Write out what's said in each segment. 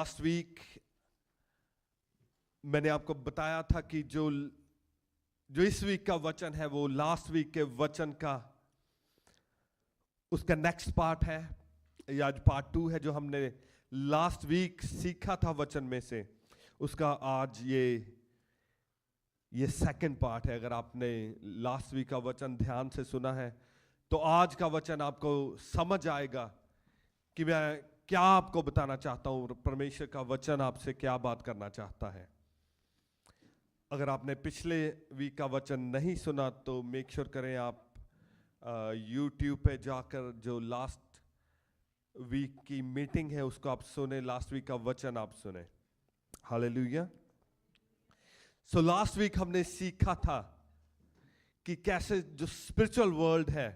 Last week मैंने आपको बताया था कि जो इस वीक का वचन है वो लास्ट वीक के वचन का उसका नेक्स्ट पार्ट है, या आज पार्ट 2 है। जो हमने लास्ट वीक सीखा था वचन में से, उसका आज ये सेकंड पार्ट है। अगर आपने लास्ट वीक का वचन ध्यान से सुना है तो आज का वचन आपको समझ आएगा कि मैं क्या आपको बताना चाहता हूं, परमेश्वर का वचन आपसे क्या बात करना चाहता है। अगर आपने पिछले वीक का वचन नहीं सुना तो मेक श्योर करें आप YouTube पे जाकर जो लास्ट वीक की मीटिंग है उसको आप सुने, लास्ट वीक का वचन आप सुने। हालेलुया। सो लास्ट वीक हमने सीखा था कि कैसे जो स्पिरिचुअल वर्ल्ड है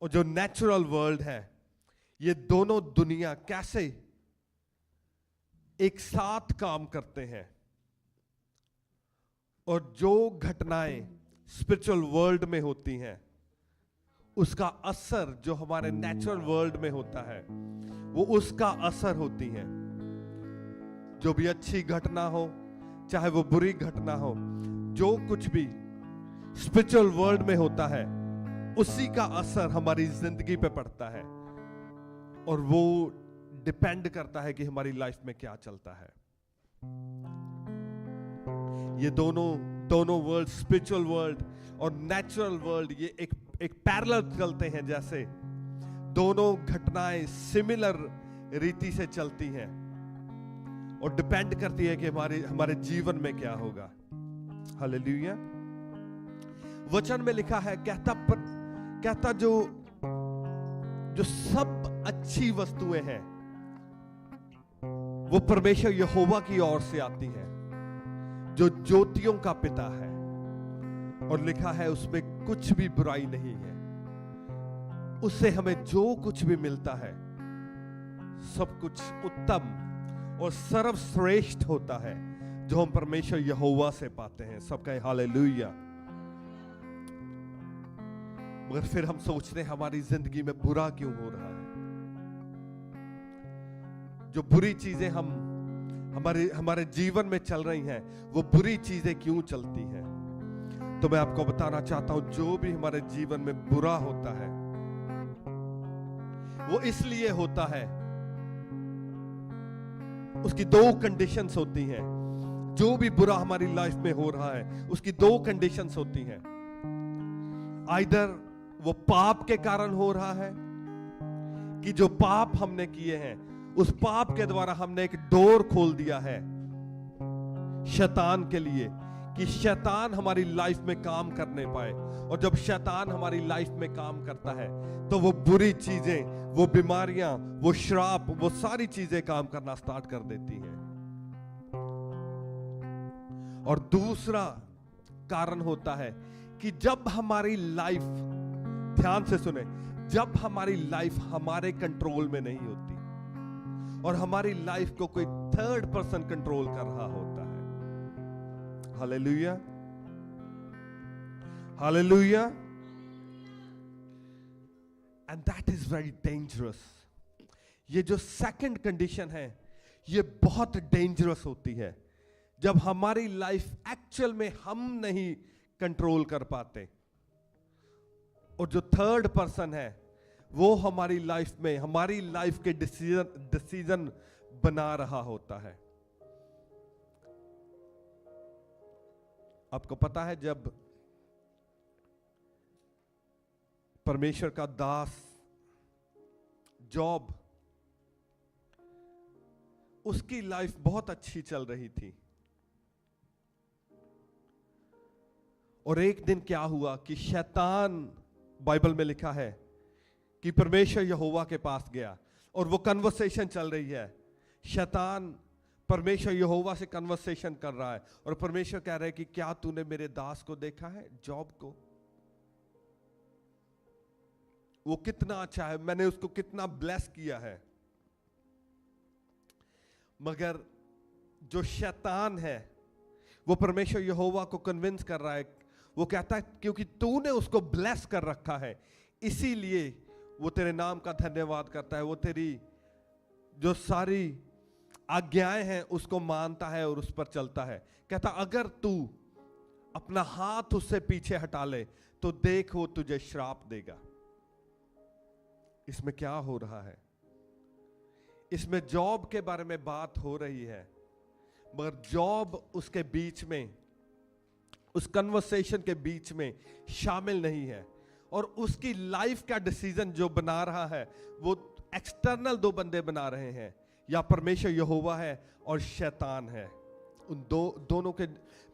और जो नेचुरल वर्ल्ड है, ये दोनों दुनिया कैसे एक साथ काम करते हैं, और जो घटनाएं स्पिरिचुअल वर्ल्ड में होती हैं उसका असर जो हमारे नेचुरल वर्ल्ड में होता है वो उसका असर होती है। जो भी अच्छी घटना हो चाहे वो बुरी घटना हो, जो कुछ भी स्पिरिचुअल वर्ल्ड में होता है उसी का असर हमारी जिंदगी पे पड़ता है, और वो डिपेंड करता है कि हमारी लाइफ में क्या चलता है। ये दोनों वर्ल्ड, स्पिरिचुअल वर्ल्ड और नेचुरल वर्ल्ड, ये एक पैरेलल चलते हैं। जैसे दोनों घटनाएं सिमिलर रीति से चलती हैं और डिपेंड करती है कि हमारे जीवन में क्या होगा। हालेलुया। वचन में लिखा है, कहता जो सब अच्छी वस्तुएं हैं वो परमेश्वर यहोवा की ओर से आती है, जो ज्योतियों का पिता है, और लिखा है उसमें कुछ भी बुराई नहीं है। उससे हमें जो कुछ भी मिलता है सब कुछ उत्तम और सर्वश्रेष्ठ होता है जो हम परमेश्वर यहोवा से पाते हैं। सब कहे हालेलुया। मगर फिर हम सोचते हैं हमारी जिंदगी में बुरा क्यों हो रहा है, जो बुरी चीजें हमारे जीवन में चल रही हैं वो बुरी चीजें क्यों चलती हैं। तो मैं आपको बताना चाहता हूं, जो भी हमारे जीवन में बुरा होता है वो इसलिए होता है, उसकी 2 कंडीशंस होती हैं। जो भी बुरा हमारी लाइफ में हो रहा है उसकी 2 कंडीशंस होती हैं। आइदर वो पाप के कारण हो रहा है कि जो पाप हमने किए हैं उस पाप के द्वारा हमने एक डोर खोल दिया है शैतान के लिए कि शैतान हमारी लाइफ में काम करने पाए, और जब शैतान हमारी लाइफ में काम करता है तो वो बुरी चीजें, वो बीमारियां, वो श्राप, वो सारी चीजें काम करना स्टार्ट कर देती हैं। और दूसरा कारण होता है कि जब हमारी लाइफ, ध्यान से सुने, जब हमारी लाइफ हमारे कंट्रोल में नहीं होती और हमारी लाइफ को कोई थर्ड पर्सन कंट्रोल कर रहा होता है। Hallelujah, hallelujah. And that is very dangerous. ये जो सेकंड कंडीशन है ये बहुत डेंजरस होती है, जब हमारी लाइफ एक्चुअल में हम नहीं कंट्रोल कर पाते और जो थर्ड पर्सन है वो हमारी लाइफ में हमारी लाइफ के डिसीजन बना रहा होता है। आपको पता है, जब परमेश्वर का दास जॉब, उसकी लाइफ बहुत अच्छी चल रही थी, और एक दिन क्या हुआ कि शैतान, बाइबल में लिखा है कि परमेश्वर यहोवा के पास गया और वो कन्वर्सेशन चल रही है। शैतान परमेश्वर यहोवा से कन्वर्सेशन कर रहा है और परमेश्वर कह रहा है कि क्या तूने मेरे दास को देखा है, जॉब को? वो कितना अच्छा है, मैंने उसको कितना ब्लेस किया है। मगर जो शैतान है वो परमेश्वर यहोवा को कन्विंस कर रहा है। वो कहता है क्योंकि तूने उसको ब्लेस कर रखा है इसीलिए वो तेरे नाम का धन्यवाद करता है, वो तेरी जो सारी आज्ञाएं हैं उसको मानता है और उस पर चलता है। कहता अगर तू अपना हाथ उससे पीछे हटा ले तो देख वो तुझे श्राप देगा। इसमें क्या हो रहा है? इसमें जॉब के बारे में बात हो रही है, मगर जॉब उसके बीच में, उस कन्वर्सेशन के बीच में शामिल नहीं है। और उसकी लाइफ का डिसीजन जो बना रहा है वो एक्सटर्नल दो बंदे बना रहे हैं, या परमेश्वर यहोवा है और शैतान है। उन दोनों के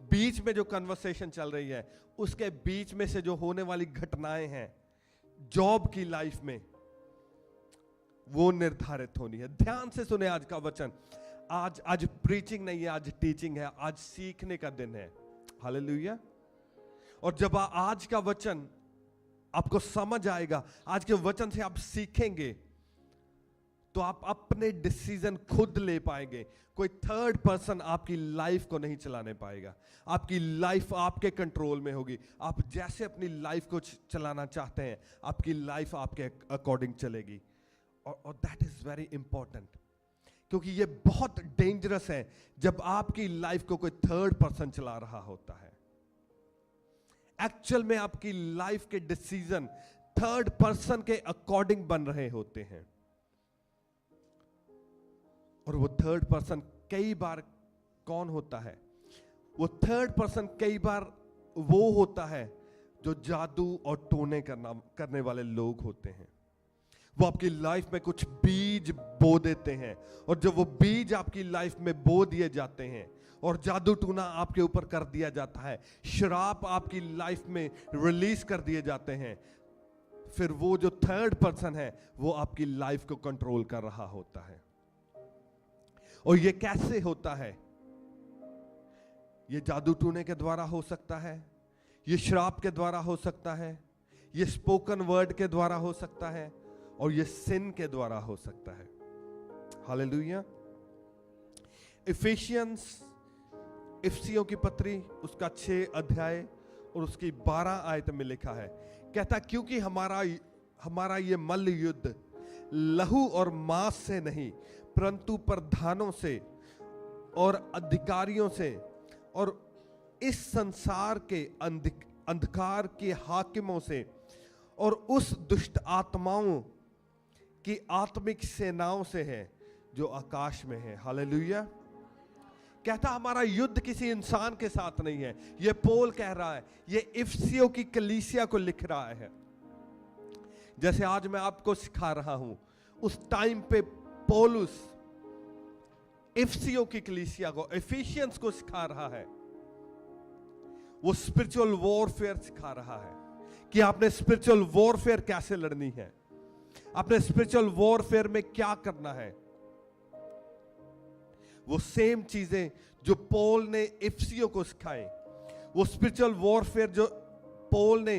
बीच में जो कन्वर्सेशन चल रही है, उसके बीच में से जो होने वाली घटनाएं हैं जॉब की लाइफ में, वो निर्धारित होनी है। ध्यान से सुने आज का वचन। आज प्रीचिंग नहीं है, आज टीचिंग है, आज सीखने का दिन है। हालेलुया। और जब आज का वचन आपको समझ आएगा, आज के वचन से आप सीखेंगे, तो आप अपने डिसीजन खुद ले पाएंगे। कोई थर्ड पर्सन आपकी लाइफ को नहीं चलाने पाएगा। आपकी लाइफ आपके कंट्रोल में होगी। आप जैसे अपनी लाइफ को चलाना चाहते हैं, आपकी लाइफ आपके अकॉर्डिंग चलेगी। और दैट इज वेरी इंपॉर्टेंट, क्योंकि ये बहुत डेंजरस है जब आपकी लाइफ को कोई थर्ड पर्सन चला रहा होता है। एक्चुअल में आपकी लाइफ के डिसीजन थर्ड पर्सन के अकॉर्डिंग बन रहे होते हैं, और वो थर्ड पर्सन कई बार कौन होता है? वो थर्ड पर्सन कई बार वो होता है जो जादू और टोने करने वाले लोग होते हैं। वो आपकी लाइफ में कुछ बीज बो देते हैं, और जब वो बीज आपकी लाइफ में बो दिए जाते हैं और जादू टूना आपके ऊपर कर दिया जाता है, श्राप आपकी लाइफ में रिलीज कर दिए जाते हैं, फिर वो जो थर्ड पर्सन है वो आपकी लाइफ को कंट्रोल कर रहा होता है। और ये कैसे होता है? ये जादू टूने के द्वारा हो सकता है, ये श्राप के द्वारा हो सकता है, ये स्पोकन वर्ड के द्वारा हो सकता है, और ये सिन के द्वारा हो सकता है। हालेलुया। इफिसियों की पत्री उसका 6 अध्याय और उसकी 12 आयत में लिखा है, कहता क्योंकि हमारा ये मल्ल युद्ध लहू और मांस से नहीं, परंतु प्रधानों से और अधिकारियों से और इस संसार के अंधकार के हाकिमों से और उस दुष्ट आत्माओं की आत्मिक सेनाओं से है जो आकाश में है। हालेलुया। कहता हमारा युद्ध किसी इंसान के साथ नहीं है। ये पौल कह रहा है, ये इफिसियों की कलीसिया को लिख रहा है। जैसे आज मैं आपको सिखा रहा हूं, उस टाइम पे पौलुस इफिसियों की कलीसिया को, एफिशियंस को सिखा रहा है। वो स्पिरिचुअल वॉरफेयर सिखा रहा है कि आपने स्पिरिचुअल वॉरफेयर कैसे लड़नी है, आपने स्पिरिचुअल वॉरफेयर में क्या करना है। वो सेम चीजें जो पौल ने इफिसियों को सिखाई, वो स्पिरिचुअल वॉरफेयर जो पौल ने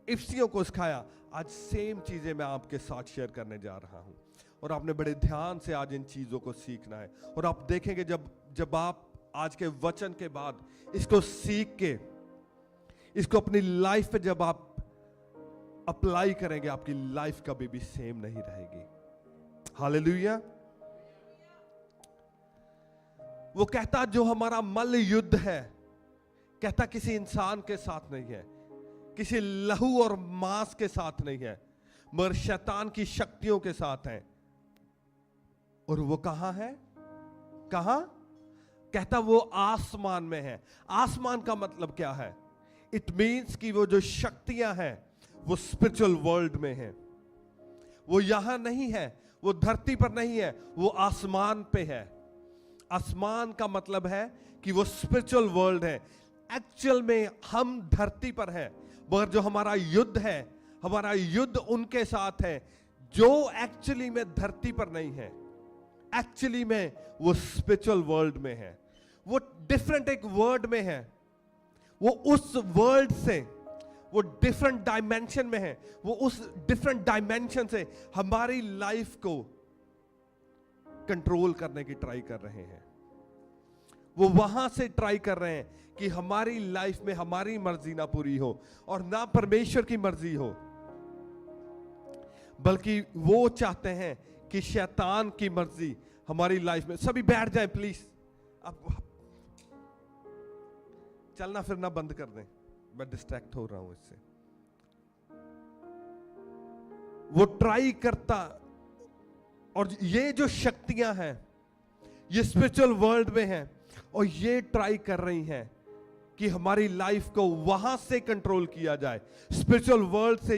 इफिसियों को सिखाया, आज सेम चीजें मैं आपके साथ शेयर करने जा रहा हूं। और आपने बड़े ध्यान से आज इन चीजों को सीखना है। और आप देखेंगे जब आप आज के वचन के बाद इसको सीख के इसको अपनी लाइफ पे जब आप अप्लाई करेंगे, आपकी लाइफ कभी भी सेम नहीं रहेगी। हालेलुया। वो कहता जो हमारा मल्ल युद्ध है, कहता किसी इंसान के साथ नहीं है, किसी लहू और मांस के साथ नहीं है, मगर शैतान की शक्तियों के साथ है। और वो कहां है? कहां? कहता वो आसमान में है। आसमान का मतलब क्या है? इट मीन्स कि वो जो शक्तियां हैं वो स्पिरिचुअल वर्ल्ड में है। वो यहां नहीं है, वो धरती पर नहीं है, वो आसमान पे है। आसमान का मतलब है कि वो स्पिरिचुअल वर्ल्ड है। एक्चुअल में हम धरती पर हैं, मगर जो हमारा युद्ध है, हमारा युद्ध उनके साथ है जो एक्चुअली में धरती पर नहीं है, एक्चुअली में वो स्पिरिचुअल वर्ल्ड में है। वो डिफरेंट एक वर्ल्ड में है, वो उस वर्ल्ड से, वो डिफरेंट डायमेंशन में है, वो उस डिफरेंट डायमेंशन से हमारी लाइफ को कंट्रोल करने की ट्राई कर रहे हैं। वो वहां से ट्राई कर रहे हैं कि हमारी लाइफ में हमारी मर्जी ना पूरी हो और ना परमेश्वर की मर्जी हो, बल्कि वो चाहते हैं कि शैतान की मर्जी हमारी लाइफ में। सभी बैठ जाएं प्लीज, आप चलना फिरना बंद कर दें, मैं डिस्ट्रैक्ट हो रहा हूं इससे। वो ट्राई करता, और ये जो शक्तियां हैं ये स्पिरिचुअल वर्ल्ड में हैं, और ये ट्राई कर रही हैं कि हमारी लाइफ को वहां से कंट्रोल किया जाए। स्पिरिचुअल वर्ल्ड से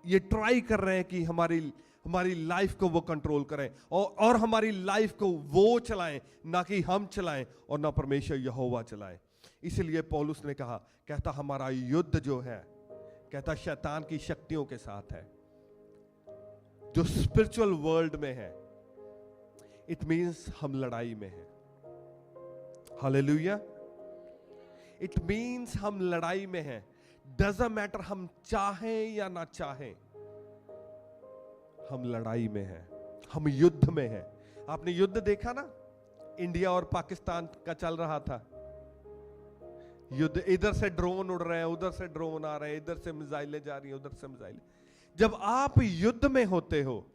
ये ट्राई कर रहे हैं कि हमारी लाइफ को वो कंट्रोल करें, और हमारी लाइफ को वो चलाएं, ना कि हम चलाएं और ना परमेश्वर यहोवा चलाएं। इसलिए पौलुस ने कहा, कहता हमारा युद्ध जो है, कहता शैतान की शक्तियों के साथ है, जो स्पिरिचुअल वर्ल्ड में है। इट मीन्स हम लड़ाई में हैं। हालेलुया। इट मीन्स हम लड़ाई में हैं। डजंट मैटर हम चाहें या ना चाहें, हम लड़ाई में हैं, हम युद्ध में हैं। आपने युद्ध देखा ना, इंडिया और पाकिस्तान का चल रहा था युद्ध। इधर से ड्रोन उड़ रहे हैं, उधर से ड्रोन आ रहे हैं, इधर से मिसाइलें जा रही हैं, उधर से मिसाइलें। जब आप युद्ध में होते हो,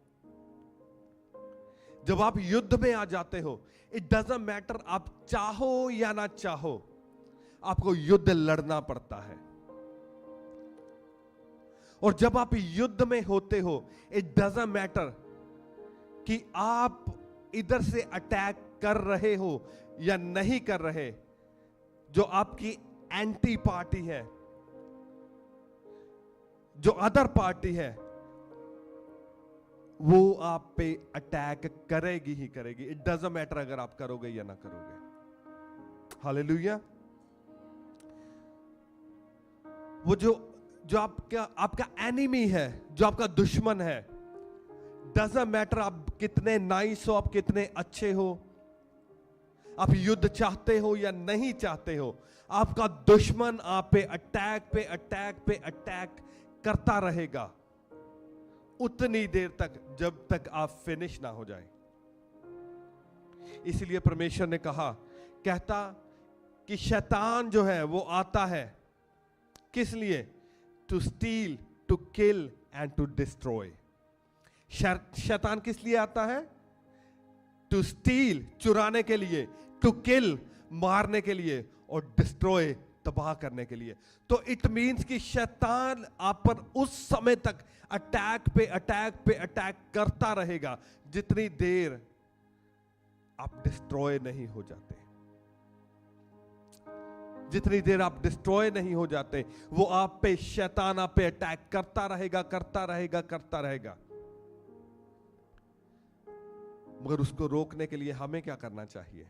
जब आप युद्ध में आ जाते हो, इट डजंट मैटर आप चाहो या ना चाहो, आपको युद्ध लड़ना पड़ता है। और जब आप युद्ध में होते हो, इट डजंट मैटर कि आप इधर से अटैक कर रहे हो या नहीं कर रहे। जो आपकी एंटी पार्टी है, जो अदर पार्टी है, वो आप पे अटैक करेगी ही करेगी। इट डजंट मैटर अगर आप करोगे या ना करोगे। हालेलुया। वो जो आपका एनिमी है, जो आपका दुश्मन है, डजंट मैटर आप कितने नाइस हो, आप कितने अच्छे हो, आप युद्ध चाहते हो या नहीं चाहते हो, आपका दुश्मन आप पे अटैक करता रहेगा उतनी देर तक जब तक आप फिनिश ना हो जाए। इसलिए परमेश्वर ने कहा, कहता कि शैतान जो है वो आता है किस लिए? To steal, to kill and to destroy. शैतान किस लिए आता है? टू स्टील, चुराने के लिए, टू किल, मारने के लिए, और डिस्ट्रॉय, तबाह करने के लिए। तो इट मींस कि शैतान आप पर उस समय तक अटैक पे अटैक करता रहेगा जितनी देर आप डिस्ट्रॉय नहीं हो जाते। जितनी देर आप डिस्ट्रॉय नहीं हो जाते, वो आप पे, शैतान आप पे अटैक करता रहेगा। मगर उसको रोकने के लिए हमें क्या करना चाहिए?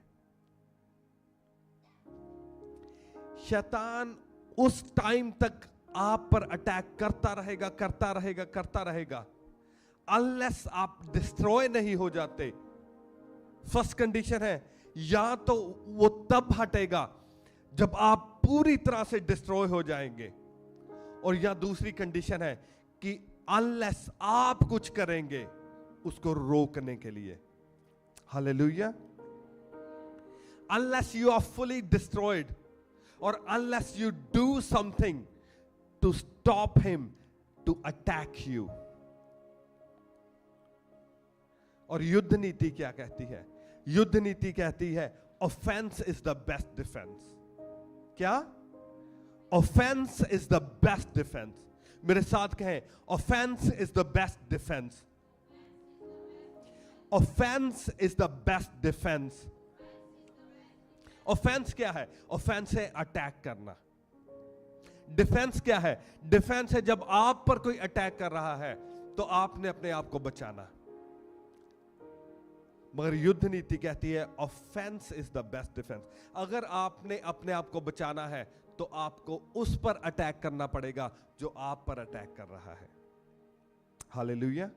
शैतान उस टाइम तक आप पर अटैक करता रहेगा अनलेस आप डिस्ट्रॉय नहीं हो जाते। फर्स्ट कंडीशन है, या तो वो तब हटेगा जब आप पूरी तरह से डिस्ट्रॉय हो जाएंगे, और या दूसरी कंडीशन है कि अनलेस आप कुछ करेंगे उसको रोकने के लिए। Hallelujah. Unless you are fully destroyed, or unless you do something to stop him to attack you। और युद्ध नीति क्या कहती है? युद्ध नीति कहती है offense is the best defense। क्या? offense is the best defense। मेरे साथ कहें, offense is the best defense। offense is the best defense। Offence क्या है? ऑफेंस है अटैक करना। डिफेंस क्या है? डिफेंस है जब आप पर कोई अटैक कर रहा है तो आपने अपने आप को बचाना। मगर युद्ध नीति कहती है offence is the best defence. अगर आपने अपने आप को बचाना है तो आपको उस पर अटैक करना पड़ेगा जो आप पर अटैक कर रहा है। हालेलुया।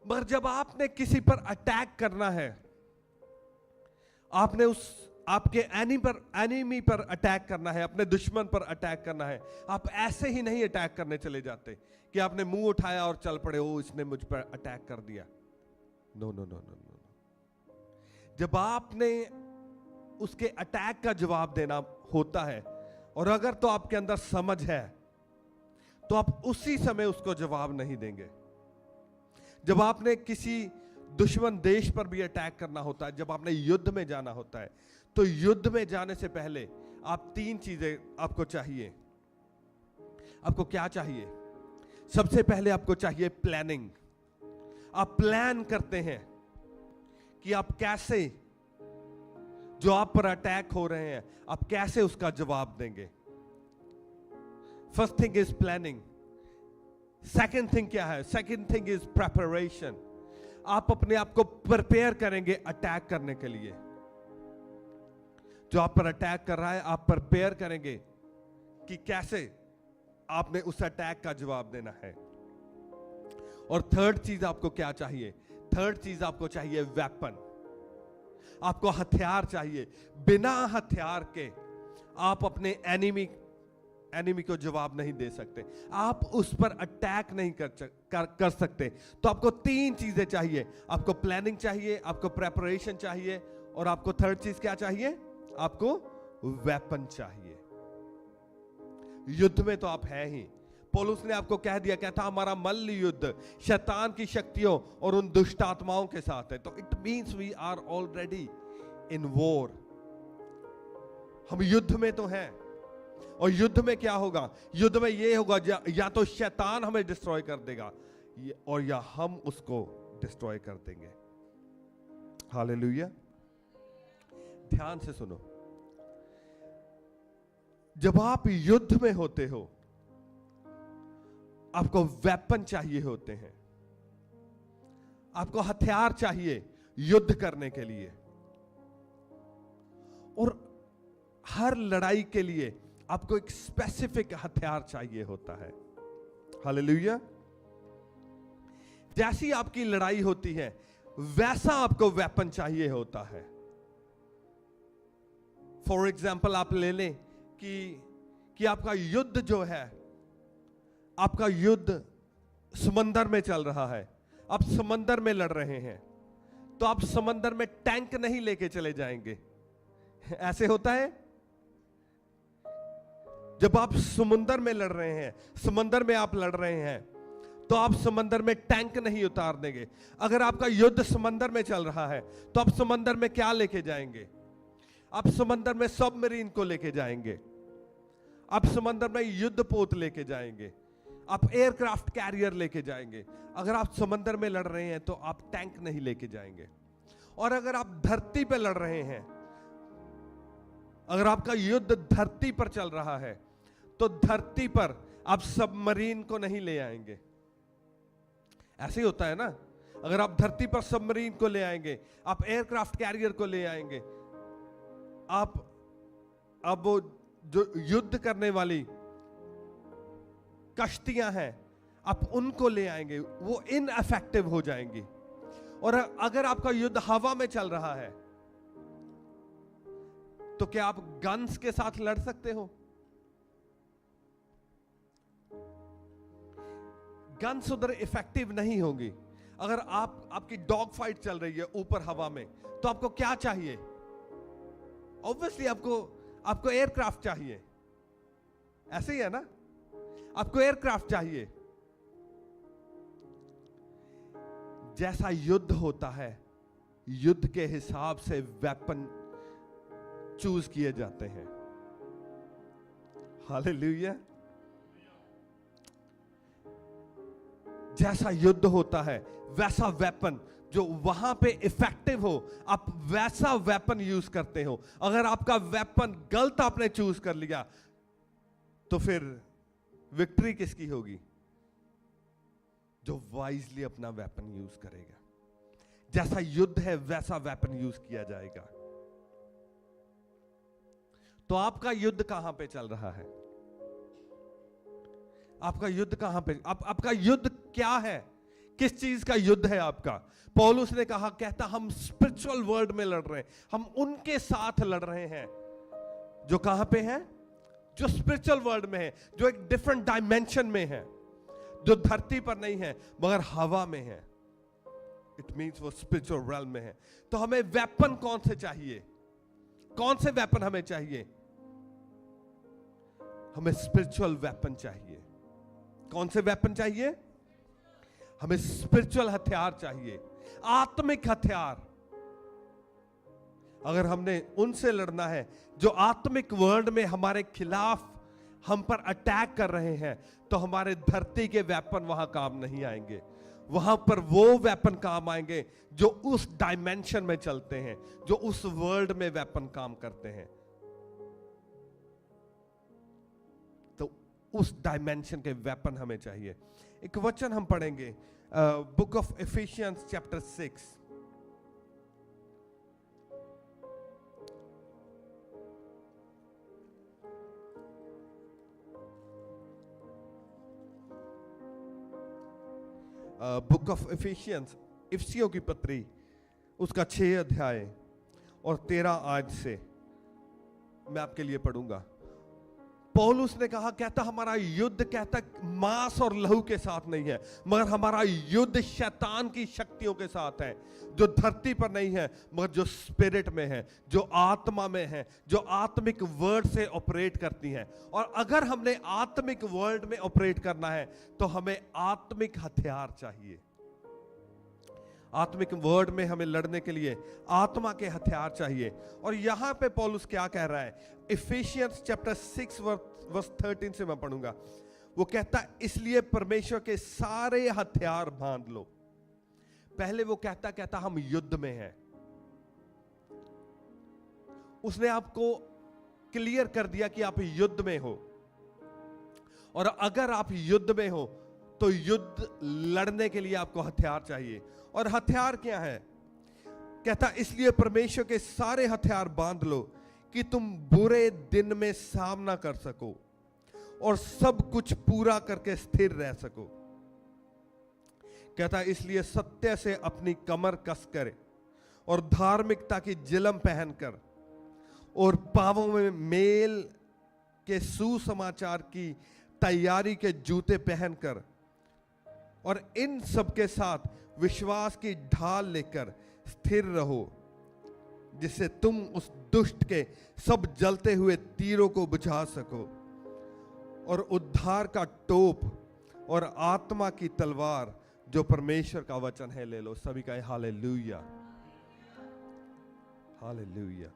मगर जब आपने किसी पर अटैक करना है, आपने उस आपके एनिमी पर अटैक करना है, अपने दुश्मन पर अटैक करना है, आप ऐसे ही नहीं अटैक करने चले जाते कि आपने मुंह उठाया और चल पड़े, ओ इसने मुझ पर अटैक कर दिया। No no no no no. जब आपने उसके अटैक का जवाब देना होता है, और अगर तो आपके अंदर समझ है तो आप उसी समय उसको जवाब नहीं देंगे। जब आपने किसी दुश्मन देश पर भी अटैक करना होता है, जब आपने युद्ध में जाना होता है, तो युद्ध में जाने से पहले आप 3 चीजें आपको चाहिए। आपको क्या चाहिए? सबसे पहले आपको चाहिए प्लानिंग। आप प्लान करते हैं कि आप कैसे, जो आप पर अटैक हो रहे हैं, आप कैसे उसका जवाब देंगे। First thing is planning. Second thing क्या है? Second thing is preparation. आप अपने आप को प्रिपेयर करेंगे अटैक करने के लिए। जो आप पर अटैक कर रहा है, आप प्रिपेयर करेंगे कि कैसे आपने उस अटैक का जवाब देना है। और थर्ड चीज आपको क्या चाहिए? थर्ड चीज आपको चाहिए वेपन। आपको हथियार चाहिए। बिना हथियार के आप अपने एनिमी को जवाब नहीं दे सकते, आप उस पर अटैक नहीं कर सकते। तो आपको 3 चीजें चाहिए। आपको प्लानिंग चाहिए, आपको प्रेपरेशन चाहिए, और आपको थर्ड चीज क्या चाहिए? आपको वेपन चाहिए। युद्ध में तो आप हैं ही। पौलुस ने आपको कह दिया, कहता हमारा मल्ल युद्ध शैतान की शक्तियों और उन दुष्ट आत्माओं के साथ है। तो it means we are already in war. हम युद्ध में तो हैं। और युद्ध में क्या होगा? युद्ध में ये होगा, या तो शैतान हमें डिस्ट्रॉय कर देगा, और या हम उसको डिस्ट्रॉय कर देंगे। हालेलुया। ध्यान से सुनो, जब आप युद्ध में होते हो, आपको वेपन चाहिए होते हैं, आपको हथियार चाहिए युद्ध करने के लिए। और हर लड़ाई के लिए आपको एक स्पेसिफिक हथियार चाहिए होता है। हालेलुया। जैसी आपकी लड़ाई होती है, वैसा आपको वेपन चाहिए होता है। फॉर एग्जाम्पल आप ले लें कि आपका युद्ध जो है, आपका युद्ध समंदर में चल रहा है, आप समंदर में लड़ रहे हैं, तो आप समंदर में टैंक नहीं लेके चले जाएंगे। ऐसे होता है? जब आप समुंदर में लड़ रहे हैं, समंदर में आप लड़ रहे हैं, तो आप समंदर में टैंक नहीं उतार देंगे। अगर आपका युद्ध समंदर में चल रहा है, तो आप समंदर में क्या लेके जाएंगे? आप समंदर में सबमरीन को लेके जाएंगे, आप समंदर में युद्धपोत लेके जाएंगे, आप एयरक्राफ्ट कैरियर लेके जाएंगे। अगर आप समंदर में लड़ रहे हैं तो आप टैंक नहीं लेके जाएंगे। और अगर आप धरती पे लड़ रहे हैं, अगर आपका युद्ध धरती पर चल रहा है, तो धरती पर आप सबमरीन को नहीं ले आएंगे। ऐसे ही होता है ना? अगर आप धरती पर सबमरीन को ले आएंगे, आप एयरक्राफ्ट कैरियर को ले आएंगे, आप वो जो युद्ध करने वाली कश्तियां हैं, आप उनको ले आएंगे, वो इनएफेक्टिव हो जाएंगी। और अगर आपका युद्ध हवा में चल रहा है, तो क्या आप गन्स के साथ लड़ सकते हो? गन्स उधर इफेक्टिव नहीं होंगी। अगर आपकी डॉग फाइट चल रही है ऊपर हवा में, तो आपको क्या चाहिए? ऑब्वियसली आपको एयरक्राफ्ट चाहिए। ऐसे ही है ना? आपको एयरक्राफ्ट चाहिए। जैसा युद्ध होता है, युद्ध के हिसाब से वेपन चूज किए जाते हैं। हालेलुया। जैसा युद्ध होता है, वैसा वेपन जो वहां पे इफेक्टिव हो, आप वैसा वेपन यूज करते हो। अगर आपका वेपन गलत आपने चूज कर लिया, तो फिर विक्ट्री किसकी होगी? जो वाइजली अपना वेपन यूज करेगा। जैसा युद्ध है, वैसा वेपन यूज किया जाएगा। तो आपका युद्ध कहां पे चल रहा है? आपका युद्ध कहां पे? आपका युद्ध क्या है? किस चीज का युद्ध है आपका? पौलुस ने कहा, कहता हम स्पिरिचुअल वर्ल्ड में लड़ रहे हैं। हम उनके साथ लड़ रहे हैं जो कहां पे हैं? जो स्पिरिचुअल वर्ल्ड में है, जो एक डिफरेंट डायमेंशन में है, जो धरती पर नहीं है मगर हवा में है। इट मींस वो स्पिरिचुअल realm में है। तो हमें वेपन कौन से चाहिए? कौन से वेपन हमें चाहिए? हमें स्पिरिचुअल वेपन चाहिए। कौन से वेपन चाहिए? हमें स्पिरिचुअल हथियार चाहिए, आत्मिक हथियार। अगर हमने उनसे लड़ना है जो आत्मिक वर्ल्ड में हमारे खिलाफ हम पर अटैक कर रहे हैं, तो हमारे धरती के वेपन वहां काम नहीं आएंगे। वहां पर वो वेपन काम आएंगे जो उस डायमेंशन में चलते हैं, जो उस वर्ल्ड में वेपन काम करते हैं। तो उस डायमेंशन के वेपन हमें चाहिए। एक वचन हम पढ़ेंगे, book of Ephesians chapter 6। Book of Ephesians, इफिसियों की पत्री, उसका 6 अध्याय और 13 आयत से मैं आपके लिए पढ़ूंगा। पौलुस ने कहा, कहता हमारा युद्ध, कहता मांस और लहू के साथ नहीं है, मगर हमारा युद्ध शैतान की शक्तियों के साथ है, जो धरती पर नहीं है मगर जो स्पिरिट में है, जो आत्मा में है, जो आत्मिक वर्ल्ड से ऑपरेट करती हैं। और अगर हमने आत्मिक वर्ल्ड में ऑपरेट करना है तो हमें आत्मिक हथियार चाहिए। आत्मिक वर्ल्ड में हमें लड़ने के लिए आत्मा के हथियार चाहिए। और यहां पे पौलुस क्या कह रहा है, इफिशियंस चैप्टर 6 वर्स 13 से मैं पढ़ूंगा। वो कहता है, इसलिए परमेश्वर के सारे हथियार बांध लो। पहले वो कहता हम युद्ध में हैं। उसने आपको क्लियर कर दिया कि आप युद्ध में हो, और अगर आप युद्ध में हो तो युद्ध लड़ने के लिए आपको हथियार चाहिए। और हथियार क्या है? कहता इसलिए परमेश्वर के सारे हथियार बांध लो कि तुम बुरे दिन में सामना कर सको और सब कुछ पूरा करके स्थिर रह सको। कहता इसलिए सत्य से अपनी कमर कस करे और धार्मिकता की जिलम पहनकर और पांवों में मेल के सुसमाचार की तैयारी के जूते पहनकर और इन सब के साथ विश्वास की ढाल लेकर स्थिर रहो, जिससे तुम उस दुष्ट के सब जलते हुए तीरों को बुझा सको और उद्धार का टोप और आत्मा की तलवार जो परमेश्वर का वचन है ले लो। सभी का हालेलुया, हालेलुया।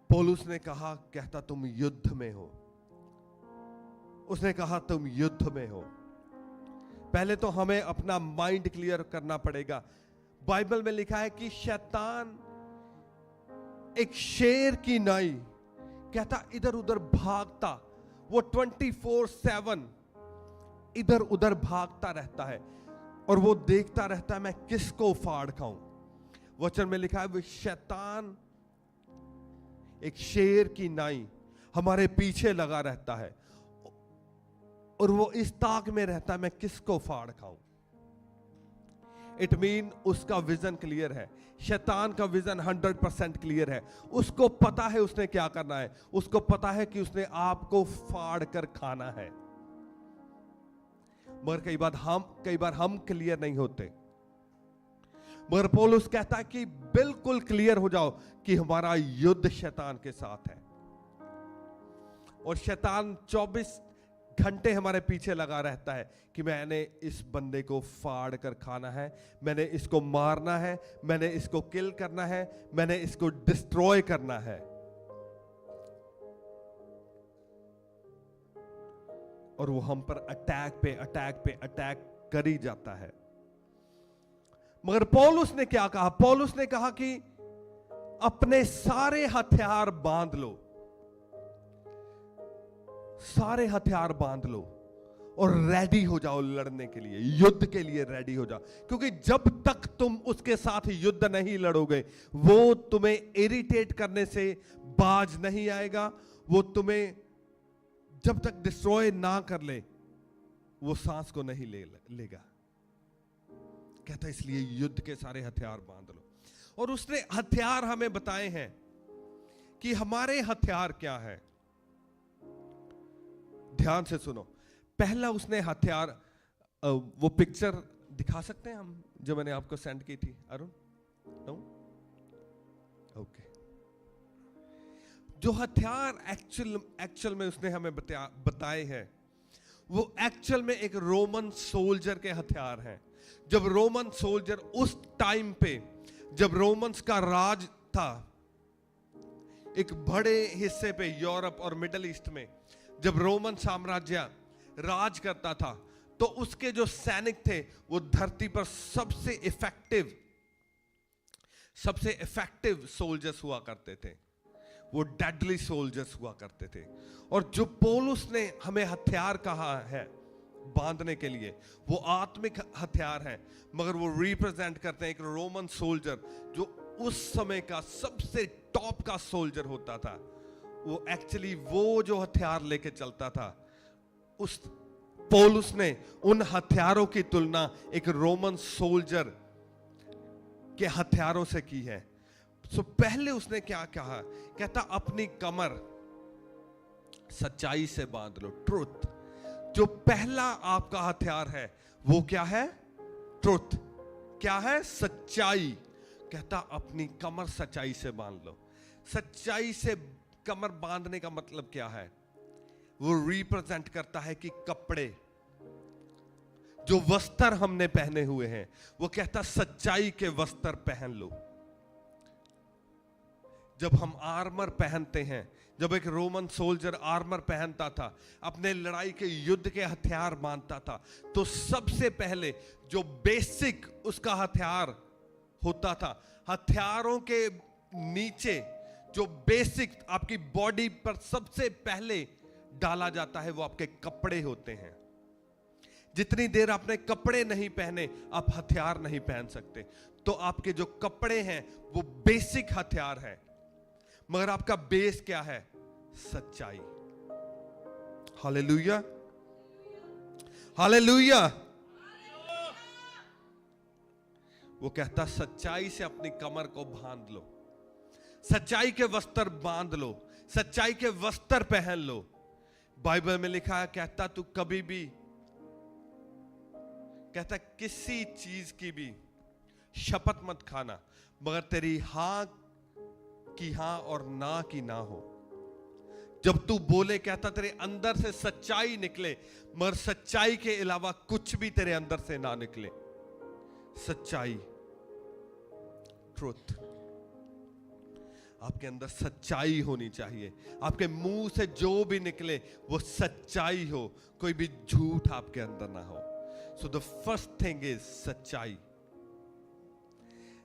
पौलुस ने कहा, कहता तुम युद्ध में हो। उसने कहा तुम युद्ध में हो। पहले तो हमें अपना माइंड क्लियर करना पड़ेगा। बाइबल में लिखा है कि शैतान एक शेर की नाई, कहता इधर उधर भागता, वो 24/7 इधर उधर भागता रहता है और वो देखता रहता है मैं किसको फाड़ खाऊं। वचन में लिखा है वो शैतान एक शेर की नाई हमारे पीछे लगा रहता है और वो इस ताक में रहता है मैं किसको फाड़ खाऊं। इट मीन उसका विजन क्लियर है। शैतान का विजन 100% क्लियर है। उसको पता है उसने क्या करना है। उसको पता है कि उसने आपको फाड़ कर खाना है। मगर कई बार हम क्लियर नहीं होते। मगर पौलुस कहता है कि बिल्कुल क्लियर हो जाओ कि हमारा युद्ध शैतान के साथ है और शैतान 24 घंटे हमारे पीछे लगा रहता है कि मैंने इस बंदे को फाड़ कर खाना है, मैंने इसको मारना है, मैंने इसको किल करना है, मैंने इसको डिस्ट्रॉय करना है। और वो हम पर अटैक पे अटैक कर ही जाता है। मगर पौलुस ने क्या कहा? पौलुस ने कहा कि अपने सारे हथियार बांध लो, सारे हथियार बांध लो और रेडी हो जाओ लड़ने के लिए, युद्ध के लिए रेडी हो जाओ। क्योंकि जब तक तुम उसके साथ युद्ध नहीं लड़ोगे वो तुम्हें इरिटेट करने से बाज नहीं आएगा। वो तुम्हें जब तक डिस्ट्रॉय ना कर ले वो सांस को नहीं लेगा। कहता इसलिए युद्ध के सारे हथियार बांध लो। और उसने हथियार हमें बताए हैं कि हमारे हथियार क्या है। ध्यान से सुनो। पहला उसने हथियार, वो पिक्चर दिखा सकते हैं हम जो मैंने आपको सेंड की थी अरुण? नो? ओके। जो हथियार एक्चुअल में उसने हमें बताए हैं वो एक्चुअल में एक रोमन सोल्जर के हथियार हैं। जब रोमन सोल्जर उस टाइम पे, जब रोमन्स का राज था एक बड़े हिस्से पे, यूरोप और मिडिल ईस्ट में, जब रोमन साम्राज्य राज करता था, तो उसके जो सैनिक थे वो धरती पर सबसे इफेक्टिव सोल्जर्स हुआ करते थे। वो डेडली सोल्जर्स हुआ करते थे। और जो पौलुस ने हमें हथियार कहा है बांधने के लिए, वो आत्मिक हथियार है, मगर वो रिप्रेजेंट करते हैं एक रोमन सोल्जर जो उस समय का सबसे टॉप का सोल्जर होता था। वो एक्चुअली वो जो हथियार लेके चलता था, उस पौलुस ने उन हथियारों की तुलना एक रोमन सोल्जर के हथियारों से की है। पहले उसने क्या कहा? कहता अपनी कमर सच्चाई से बांध लो, ट्रुथ। जो पहला आपका हथियार है वो क्या है? ट्रुथ। क्या है? सच्चाई। कहता अपनी कमर सच्चाई से बांध लो। सच्चाई से कमर बांधने का मतलब क्या है? वो रिप्रेजेंट करता है कि कपड़े, जो वस्त्र हमने पहने हुए हैं, वो कहता सच्चाई के वस्त्र पहन लो। जब हम आर्मर पहनते हैं, जब एक रोमन सोल्जर आर्मर पहनता था, अपने लड़ाई के युद्ध के हथियार मानता था, तो सबसे पहले जो बेसिक उसका हथियार होता था, हथियारों के नीचे जो बेसिक आपकी बॉडी पर सबसे पहले डाला जाता है वो आपके कपड़े होते हैं। जितनी देर आपने कपड़े नहीं पहने आप हथियार नहीं पहन सकते। तो आपके जो कपड़े हैं वो बेसिक हथियार है, मगर आपका बेस क्या है? सच्चाई। Hallelujah, hallelujah. वो कहता सच्चाई से अपनी कमर को बांध लो, सच्चाई के वस्त्र बांध लो, सच्चाई के वस्त्र पहन लो। बाइबल में लिखा है, कहता तू कभी भी, कहता किसी चीज की भी शपथ मत खाना मगर तेरी हां की हां और ना की ना हो। जब तू बोले, कहता तेरे अंदर से सच्चाई निकले, मगर सच्चाई के अलावा कुछ भी तेरे अंदर से ना निकले। सच्चाई, ट्रुथ। आपके अंदर सच्चाई होनी चाहिए। आपके मुंह से जो भी निकले वो सच्चाई हो, कोई भी झूठ आपके अंदर ना हो। So the first thing is सच्चाई।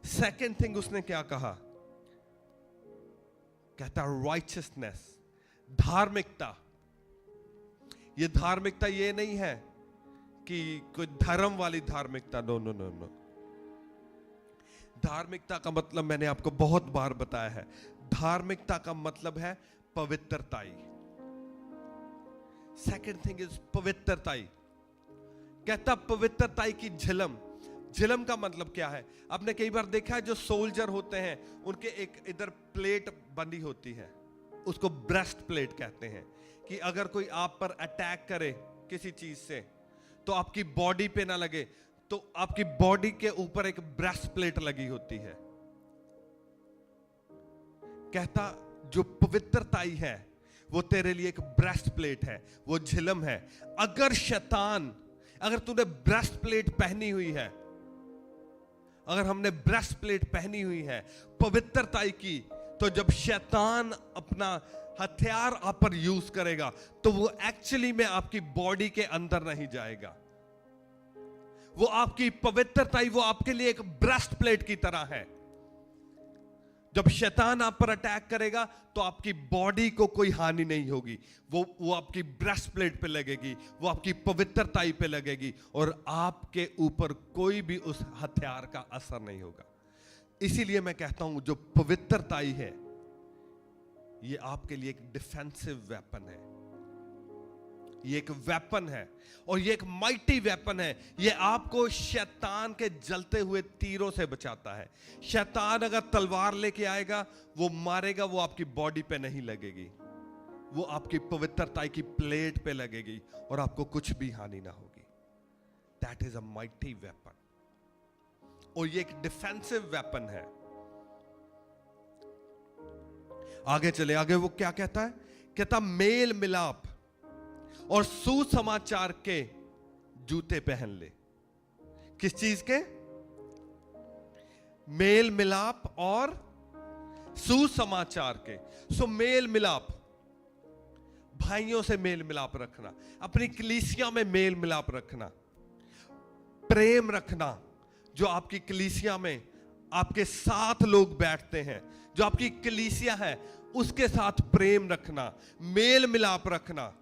सेकेंड थिंग उसने क्या कहा? कहता राइचियसनेस, धार्मिकता। ये धार्मिकता ये नहीं है कि कोई धर्म वाली धार्मिकता, नो नो नो नो। धार्मिकता का मतलब मैंने आपको बहुत बार बताया है, धार्मिकता का मतलब है पवित्रताई। सेकंड थिंग इज पवित्रताई। कहता पवित्रताई की झिलम। झिलम का मतलब क्या है? आपने कई बार देखा है जो सोल्जर होते हैं उनके एक इधर प्लेट बंधी होती है, उसको ब्रेस्ट प्लेट कहते हैं, कि अगर कोई आप पर अटैक करे किसी चीज से तो आपकी बॉडी पे ना लगे, तो आपकी बॉडी के ऊपर एक ब्रेस्ट प्लेट लगी होती है। कहता जो पवित्रताई है वो तेरे लिए एक ब्रेस्ट प्लेट है, वो झिलम है। अगर शैतान, अगर तूने ब्रेस्ट प्लेट पहनी हुई है, अगर हमने ब्रेस्ट प्लेट पहनी हुई है पवित्रताई की, तो जब शैतान अपना हथियार आप पर यूज करेगा तो वो एक्चुअली में आपकी बॉडी के अंदर नहीं जाएगा। वो आपकी पवित्रताई, वो आपके लिए एक ब्रेस्ट प्लेट की तरह है। जब शैतान आप पर अटैक करेगा तो आपकी बॉडी को कोई हानि नहीं होगी, वो आपकी ब्रेस्ट प्लेट पे लगेगी, वो आपकी पवित्रताई पे लगेगी, और आपके ऊपर कोई भी उस हथियार का असर नहीं होगा। इसीलिए मैं कहता हूं जो पवित्रताई है ये आपके लिए एक डिफेंसिव वेपन है, ये एक वेपन है, और ये एक माइटी वेपन है। ये आपको शैतान के जलते हुए तीरों से बचाता है। शैतान अगर तलवार लेके आएगा वो मारेगा, वो आपकी बॉडी पे नहीं लगेगी, वो आपकी पवित्रताई की प्लेट पे लगेगी और आपको कुछ भी हानि ना होगी। That is a mighty weapon, और ये एक डिफेंसिव वेपन है। आगे चले, आगे वो क्या कहता है? कहता मेल मिलाप और सुसमाचार के जूते पहन ले। किस चीज के? मेल मिलाप और सुसमाचार के। सो मेल मिलाप, भाइयों से मेल मिलाप रखना, अपनी कलीसिया में मेल मिलाप रखना, प्रेम रखना। जो आपकी कलीसिया में आपके साथ लोग बैठते हैं, जो आपकी कलीसिया है उसके साथ प्रेम रखना, मेल मिलाप रखना।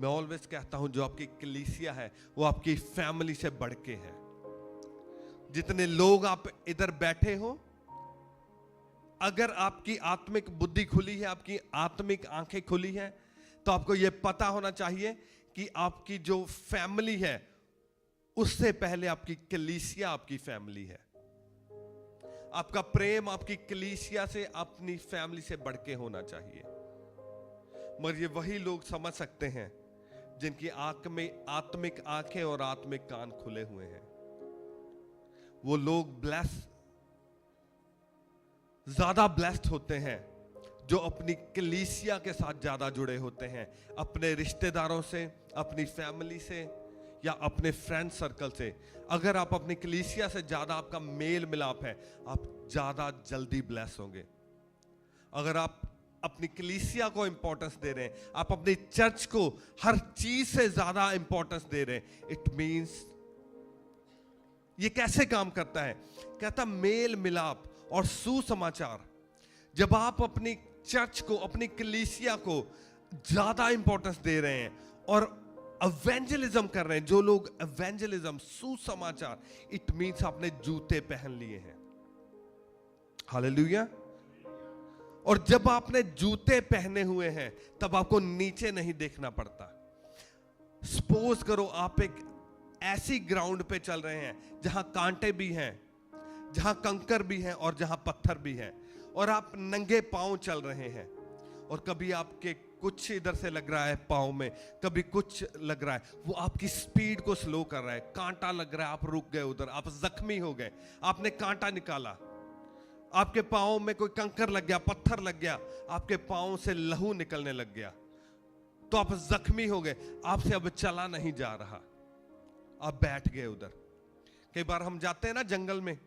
मैं ऑलवेज कहता हूं, जो आपकी कलीसिया है वो आपकी फैमिली से बढ़ के है। जितने लोग आप इधर बैठे हो, अगर आपकी आत्मिक बुद्धि खुली है, आपकी आत्मिक आंखें खुली है, तो आपको यह पता होना चाहिए कि आपकी जो फैमिली है उससे पहले आपकी कलीसिया आपकी फैमिली है। आपका प्रेम आपकी कलीसिया से, अपनी फैमिली से बढ़ के होना चाहिए। मगर ये वही लोग समझ सकते हैं जिनकी आंख में आत्मिक आंखें और आत्मिक कान खुले हुए हैं। वो लोग ज्यादा ब्लेस्ड होते हैं जो अपनी कलीसिया के साथ ज्यादा जुड़े होते हैं, अपने रिश्तेदारों से, अपनी फैमिली से या अपने फ्रेंड सर्कल से। अगर आप अपनी कलीसिया से ज्यादा आपका मेल मिलाप है, आप ज्यादा जल्दी ब्लेस होंगे। अगर आप अपनी कलीसिया को इंपॉर्टेंस दे रहे हैं, आप अपनी चर्च को हर चीज से ज्यादा इंपॉर्टेंस दे रहे हैं, इट मींस ये कैसे काम करता है? कहता मेल मिलाप और सुसमाचार। जब आप अपनी चर्च को, अपनी कलीसिया को ज्यादा इंपॉर्टेंस दे रहे हैं और एवेंजलिज्म कर रहे हैं, जो लोग एवेंजलिज्म, सुसमाचार, इट मींस आपने जूते पहन लिए हैं। हालेलुया। और जब आपने जूते पहने हुए हैं तब आपको नीचे नहीं देखना पड़ता। सपोज करो आप एक ऐसी ग्राउंड पे चल रहे हैं जहां कांटे भी हैं, जहां कंकर भी हैं और जहां पत्थर भी हैं, और आप नंगे पांव चल रहे हैं, और कभी आपके कुछ इधर से लग रहा है पांव में, कभी कुछ लग रहा है, वो आपकी स्पीड को स्लो कर रहा है। कांटा लग रहा है, आप रुक गए उधर, आप जख्मी हो गए, आपने कांटा निकाला, आपके पांव में कोई कंकर लग गया, पत्थर लग गया, आपके पांव से लहू निकलने लग गया, तो आप जख्मी हो गए, आपसे अब चला नहीं जा रहा, आप बैठ गए उधर। कई बार हम जाते हैं ना जंगल में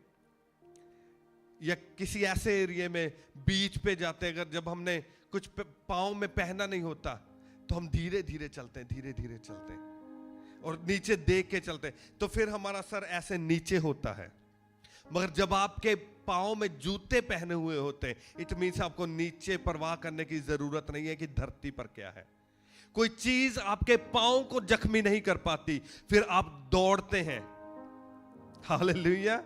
या किसी ऐसे एरिया में, बीच पे जाते हैं, अगर जब हमने कुछ पांव में पहना नहीं होता तो हम धीरे धीरे चलते हैं, धीरे धीरे चलते हैं और नीचे देख के चलते हैं, तो फिर हमारा सर ऐसे नीचे होता है। मगर जब आपके पांव में जूते पहने हुए होते हैं, इट मींस आपको नीचे परवाह करने की जरूरत नहीं है कि धरती पर क्या है। कोई चीज आपके पांव को जख्मी नहीं कर पाती, फिर आप दौड़ते हैं। हालेलुया।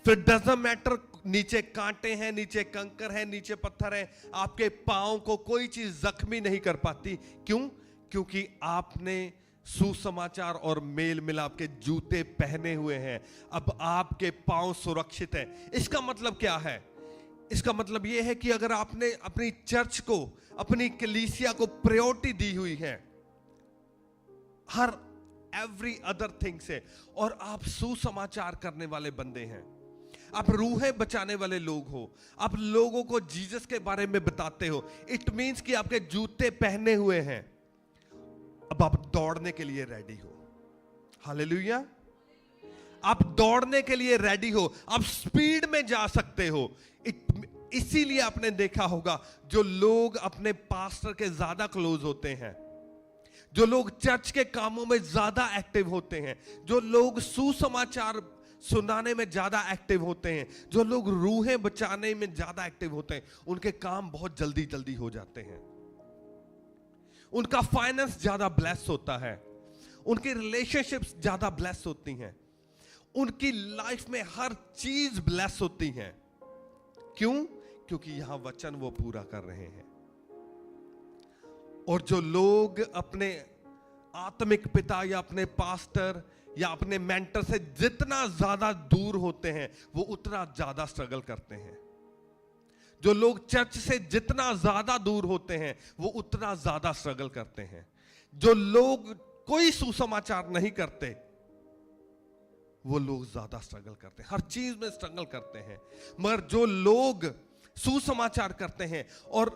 फिर डजंट मैटर नीचे कांटे हैं, नीचे कंकर है, नीचे पत्थर है, आपके पांव को कोई चीज जख्मी नहीं कर पाती। क्यों? क्योंकि आपने सुसमाचार और मेल मिलाप के जूते पहने हुए हैं। अब आपके पांव सुरक्षित हैं। इसका मतलब क्या है? इसका मतलब यह है कि अगर आपने अपनी चर्च को, अपनी कलीसिया को प्रायोरिटी दी हुई है हर एवरी अदर थिंग से, और आप सुसमाचार करने वाले बंदे हैं, आप रूहें बचाने वाले लोग हो, आप लोगों को जीसस के बारे में बताते हो, इट मींस कि आपके जूते पहने हुए हैं, अब आप दौड़ने के लिए रेडी हो। हालेलुया। आप दौड़ने के लिए रेडी हो, आप स्पीड में जा सकते हो। इसीलिए आपने देखा होगा जो लोग अपने पास्टर के ज्यादा क्लोज होते हैं, जो लोग चर्च के कामों में ज्यादा एक्टिव होते हैं, जो लोग सुसमाचार सुनाने में ज्यादा एक्टिव होते हैं, जो लोग रूहें बचाने में ज्यादा एक्टिव होते हैं, उनके काम बहुत जल्दी जल्दी हो जाते हैं, उनका फाइनेंस ज्यादा ब्लेस होता है, उनकी रिलेशनशिप्स ज्यादा ब्लेस होती हैं, उनकी लाइफ में हर चीज ब्लेस होती है। क्यों? क्योंकि यहां वचन वो पूरा कर रहे हैं। और जो लोग अपने आत्मिक पिता या अपने पास्टर या अपने मेंटर से जितना ज्यादा दूर होते हैं, वो उतना ज्यादा स्ट्रगल करते हैं। जो लोग चर्च से जितना ज्यादा दूर होते हैं, वो उतना ज्यादा स्ट्रगल करते हैं। जो लोग कोई सुसमाचार नहीं करते, वो लोग ज्यादा स्ट्रगल करते हैं, हर चीज में स्ट्रगल करते हैं। मगर जो लोग सुसमाचार करते हैं और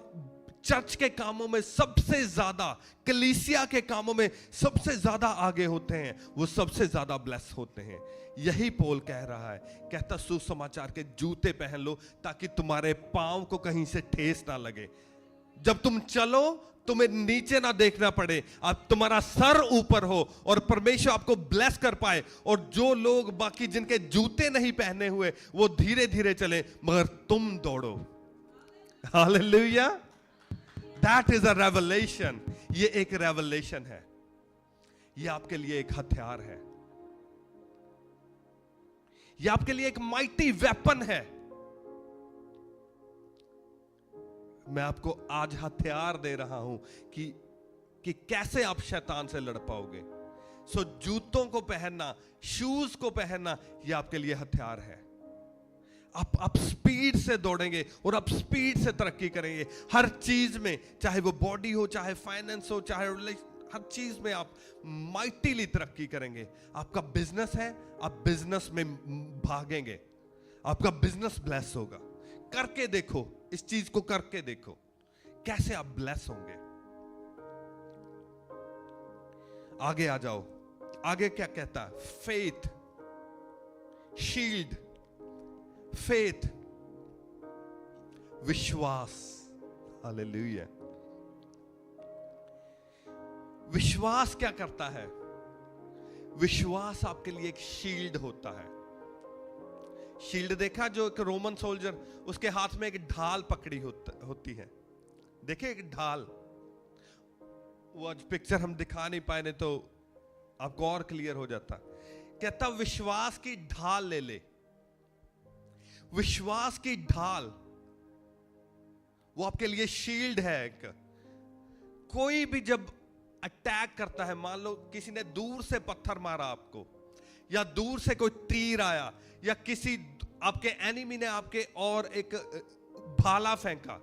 चर्च के कामों में सबसे ज्यादा, कलीसिया के कामों में सबसे ज्यादा आगे होते हैं, वो सबसे ज्यादा ब्लेस होते हैं। यही पौल कह रहा है, कहता सुसमाचार के जूते पहन लो ताकि तुम्हारे पांव को कहीं से ठेस ना लगे। जब तुम चलो तुम्हें नीचे ना देखना पड़े, अब तुम्हारा सर ऊपर हो और परमेश्वर आपको ब्लेस कर पाए, और जो लोग बाकी जिनके जूते नहीं पहने हुए वो धीरे धीरे चले मगर तुम दौड़ो। Hallelujah, that is a revelation. ये एक रेवलेशन है, ये आपके लिए एक हथियार है, ये आपके लिए एक माइटी वेपन है। मैं आपको आज हथियार दे रहा हूं कि कैसे आप शैतान से लड़ पाओगे। सो जूतों को पहनना, शूज को पहनना, ये आपके लिए हथियार है। आप स्पीड से दौड़ेंगे और आप स्पीड से तरक्की करेंगे हर चीज में, चाहे वो बॉडी हो, चाहे फाइनेंस हो, चाहे हर चीज में आप माइटीली तरक्की करेंगे। आपका बिजनेस है, आप बिजनेस में भागेंगे, आपका बिजनेस ब्लेस होगा। करके देखो, इस चीज को करके देखो कैसे आप ब्लेस होंगे। आगे आ जाओ, आगे क्या कहता है? फेथ, शील्ड, फेथ, विश्वास। हालेलुया। विश्वास क्या करता है? विश्वास आपके लिए एक शील्ड होता है। शील्ड देखा, जो एक रोमन सोल्जर, उसके हाथ में एक ढाल पकड़ी होती है। देखिए एक ढाल, वो आज पिक्चर हम दिखा नहीं पाए, नहीं तो आपको और क्लियर हो जाता। कहता विश्वास की ढाल ले ले। विश्वास की ढाल वो आपके लिए शील्ड है एक। कोई भी जब अटैक करता है, मान लो किसी ने दूर से पत्थर मारा आपको, या दूर से कोई तीर आया, या किसी आपके एनिमी ने आपके और एक भाला फेंका,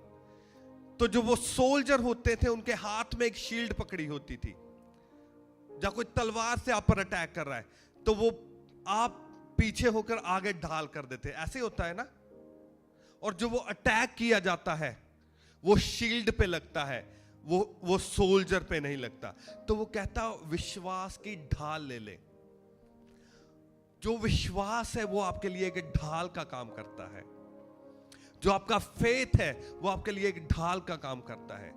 तो जो वो सोल्जर होते थे उनके हाथ में एक शील्ड पकड़ी होती थी। जब कोई तलवार से आप पर अटैक कर रहा है तो वो आप पीछे होकर आगे ढाल कर देते, ऐसे होता है ना। और जो वो अटैक किया जाता है वो शील्ड पे लगता है, वो सोल्जर पे नहीं लगता। तो वो कहता विश्वास की ढाल ले ले। जो विश्वास है वो आपके लिए एक ढाल का काम करता है। जो आपका फेथ है वो आपके लिए एक ढाल का काम करता है।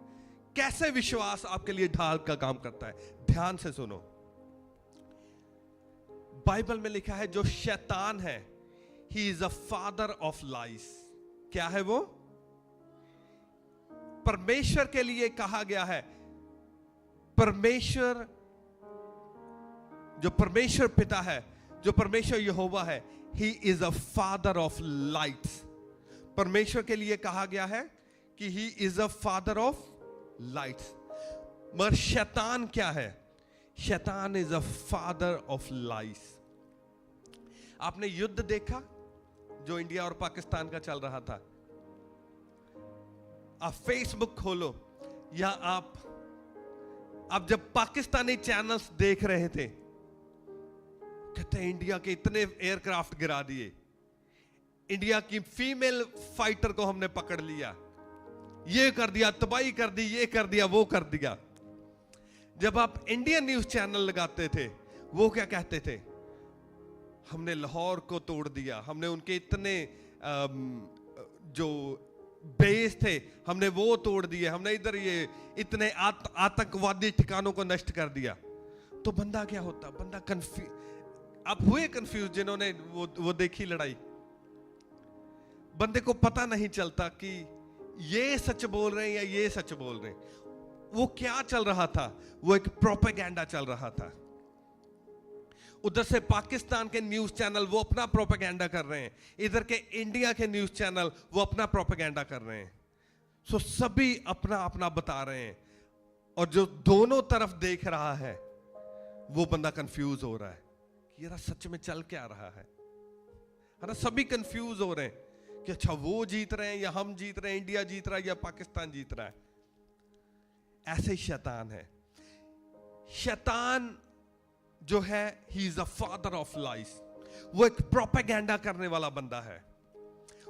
कैसे विश्वास आपके लिए ढाल का काम करता है? ध्यान से सुनो। बाइबल में लिखा है जो शैतान है, he is a father of lies. क्या है वो? परमेश्वर के लिए कहा गया है, परमेश्वर, जो परमेश्वर पिता है, जो परमेश्वर यहोवा है, he is a father of lights. परमेश्वर के लिए कहा गया है कि ही is a father of lights. मगर शैतान क्या है? शैतान इज अ फादर ऑफ लाइस। आपने युद्ध देखा जो इंडिया और पाकिस्तान का चल रहा था? आप फेसबुक खोलो या आप जब पाकिस्तानी चैनल्स देख रहे थे, कहते हैं इंडिया के इतने एयरक्राफ्ट गिरा दिए, इंडिया की फीमेल फाइटर को हमने पकड़ लिया, ये कर दिया, तबाही कर दी, ये कर दिया, वो कर दिया। जब आप इंडियन न्यूज चैनल लगाते थे, वो क्या कहते थे? हमने लाहौर को तोड़ दिया, हमने उनके इतने जो बेस थे हमने वो तोड़ दिए, हमने इधर ये इतने आतंकवादी ठिकानों को नष्ट कर दिया। तो बंदा क्या होता? बंदा कंफ्यूज। आप हुए कंफ्यूज जिन्होंने वो देखी लड़ाई? बंदे को पता नहीं चलता कि ये सच बोल रहे हैं या ये सच बोल रहे हैं। वो क्या चल रहा था? वो एक प्रोपेगेंडा चल रहा था। उधर से पाकिस्तान के न्यूज चैनल वो अपना प्रोपेगेंडा कर रहे हैं, इधर के इंडिया के न्यूज चैनल वो अपना प्रोपेगेंडा कर रहे हैं। सो सभी अपना अपना बता रहे हैं, और जो दोनों तरफ देख रहा है वो बंदा कंफ्यूज हो रहा है कि यार सच में चल क्या रहा है ना। सभी कंफ्यूज हो रहे हैं कि अच्छा वो जीत रहे हैं या हम जीत रहे हैं, इंडिया जीत रहा है या पाकिस्तान जीत रहा है। ऐसे ही शैतान है। शैतान जो है, he is a father of lies. वो एक प्रोपेगेंडा करने वाला बंदा है।